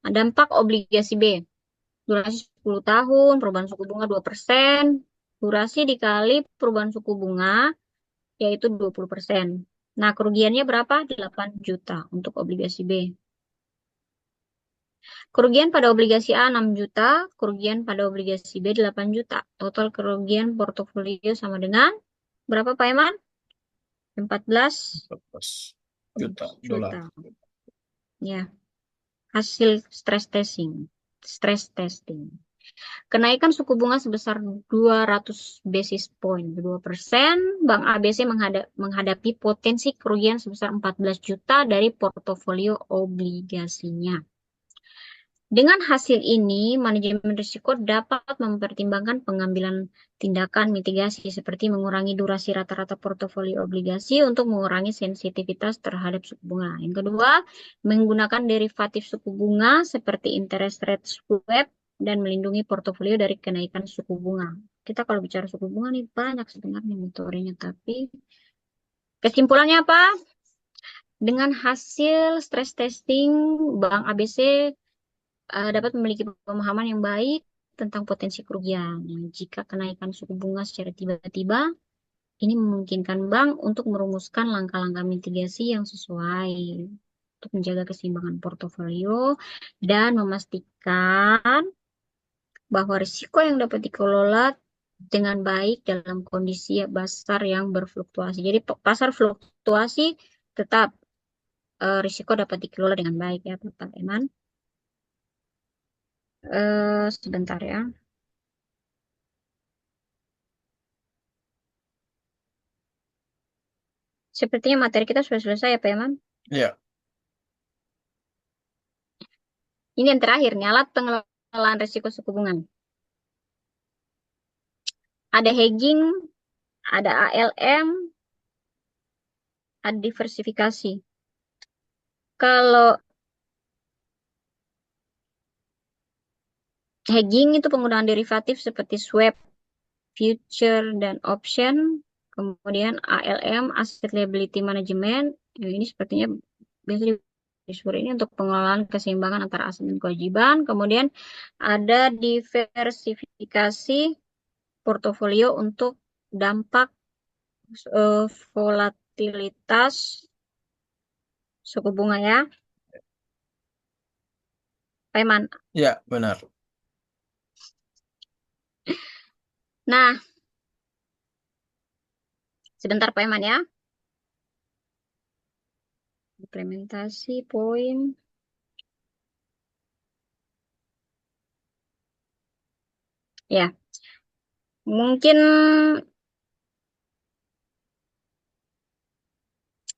Nah, dampak obligasi B. Durasi 10 tahun, perubahan suku bunga 2%. Durasi dikali perubahan suku bunga yaitu 20%. Nah, kerugiannya berapa? 8 juta untuk obligasi B. Kerugian pada obligasi A 6 juta, kerugian pada obligasi B 8 juta. Total kerugian portofolio sama dengan berapa Pak Eman? 14 14 juta dolar. juta. Ya, hasil stress testing. Kenaikan suku bunga sebesar 200 basis point, 2%. Bank ABC menghadapi potensi kerugian sebesar 14 juta dari portofolio obligasinya. Dengan hasil ini, manajemen risiko dapat mempertimbangkan pengambilan tindakan mitigasi seperti mengurangi durasi rata-rata portofolio obligasi untuk mengurangi sensitivitas terhadap suku bunga. Yang kedua, menggunakan derivatif suku bunga seperti interest rate swap dan melindungi portofolio dari kenaikan suku bunga. Kita kalau bicara suku bunga nih banyak sebenarnya metodenya, tapi kesimpulannya apa? Dengan hasil stress testing, Bank ABC dapat memiliki pemahaman yang baik tentang potensi kerugian. Nah, jika kenaikan suku bunga secara tiba-tiba, ini memungkinkan bank untuk merumuskan langkah-langkah mitigasi yang sesuai untuk menjaga keseimbangan portofolio dan memastikan bahwa risiko yang dapat dikelola dengan baik dalam kondisi pasar yang berfluktuasi. Jadi pasar fluktuasi tetap risiko dapat dikelola dengan baik ya, Pak Eman. Sebentar ya. Sepertinya materi kita sudah selesai ya, Pak Eman. Iya. Ini yang terakhir nih, alat pengelolaan risiko suku bunga. Ada hedging, ada ALM, ada diversifikasi. Kalau hedging itu penggunaan derivatif seperti swap, future, dan option. Kemudian ALM, Asset Liability Management. Ini sepertinya biasa disebut ini untuk pengelolaan keseimbangan antara aset dan kewajiban. Kemudian ada diversifikasi portofolio untuk dampak volatilitas suku bunga ya, Pak Iman. Iya, benar. Nah, sebentar Pak Iman ya. Implementasi poin. Ya, mungkin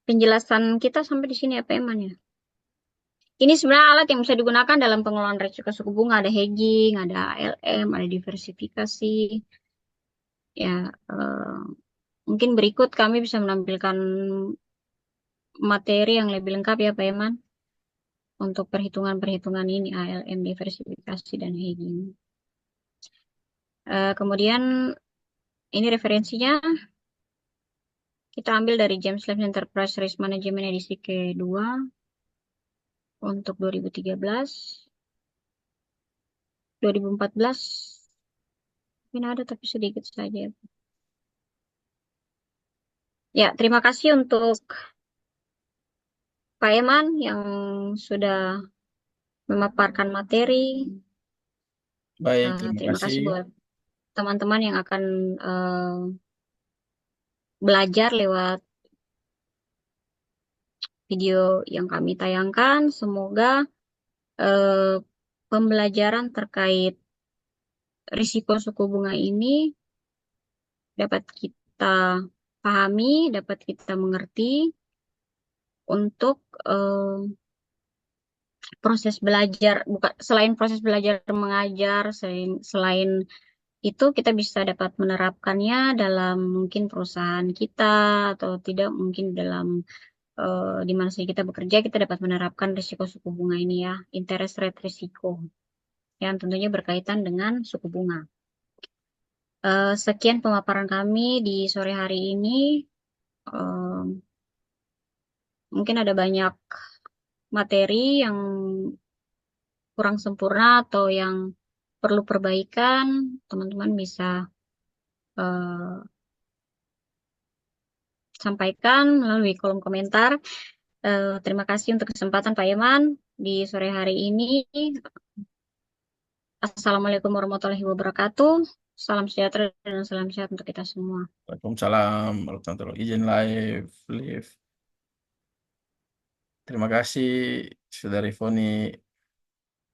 penjelasan kita sampai di sini ya Pak Iman ya. Ini sebenarnya alat yang bisa digunakan dalam pengelolaan risiko suku bunga. Ada hedging, ada ALM, ada diversifikasi. Ya, mungkin berikut kami bisa menampilkan materi yang lebih lengkap ya Pak Iman. Untuk perhitungan-perhitungan ini, ALM, diversifikasi, dan hedging. Kemudian ini referensinya kita ambil dari James Lab Enterprise Risk Management edisi kedua. untuk 2013, 2014 mungkin ada tapi sedikit saja. Ya, terima kasih untuk Pak Eman yang sudah memaparkan materi. Baik, terima Terima kasih. kasih buat teman-teman yang akan eh, belajar lewat video yang kami tayangkan. Semoga eh, pembelajaran terkait risiko suku bunga ini dapat kita pahami, dapat kita mengerti untuk proses belajar, bukan selain proses belajar mengajar, selain itu kita bisa dapat menerapkannya dalam mungkin perusahaan kita atau tidak mungkin dalam di mana saja kita bekerja kita dapat menerapkan risiko suku bunga ini ya, interest rate risiko yang tentunya berkaitan dengan suku bunga. Sekian pemaparan kami di sore hari ini. Eh, Mungkin ada banyak materi yang kurang sempurna atau yang perlu perbaikan, teman-teman bisa eh, sampaikan melalui kolom komentar. Terima kasih untuk kesempatan Pak Iman di sore hari ini. Assalamualaikum warahmatullahi wabarakatuh. Salam sejahtera dan salam sehat untuk kita semua. Waalaikumsalam warahmatullahi wabarakatuh. Izin live. Terima kasih, Saudari Foni.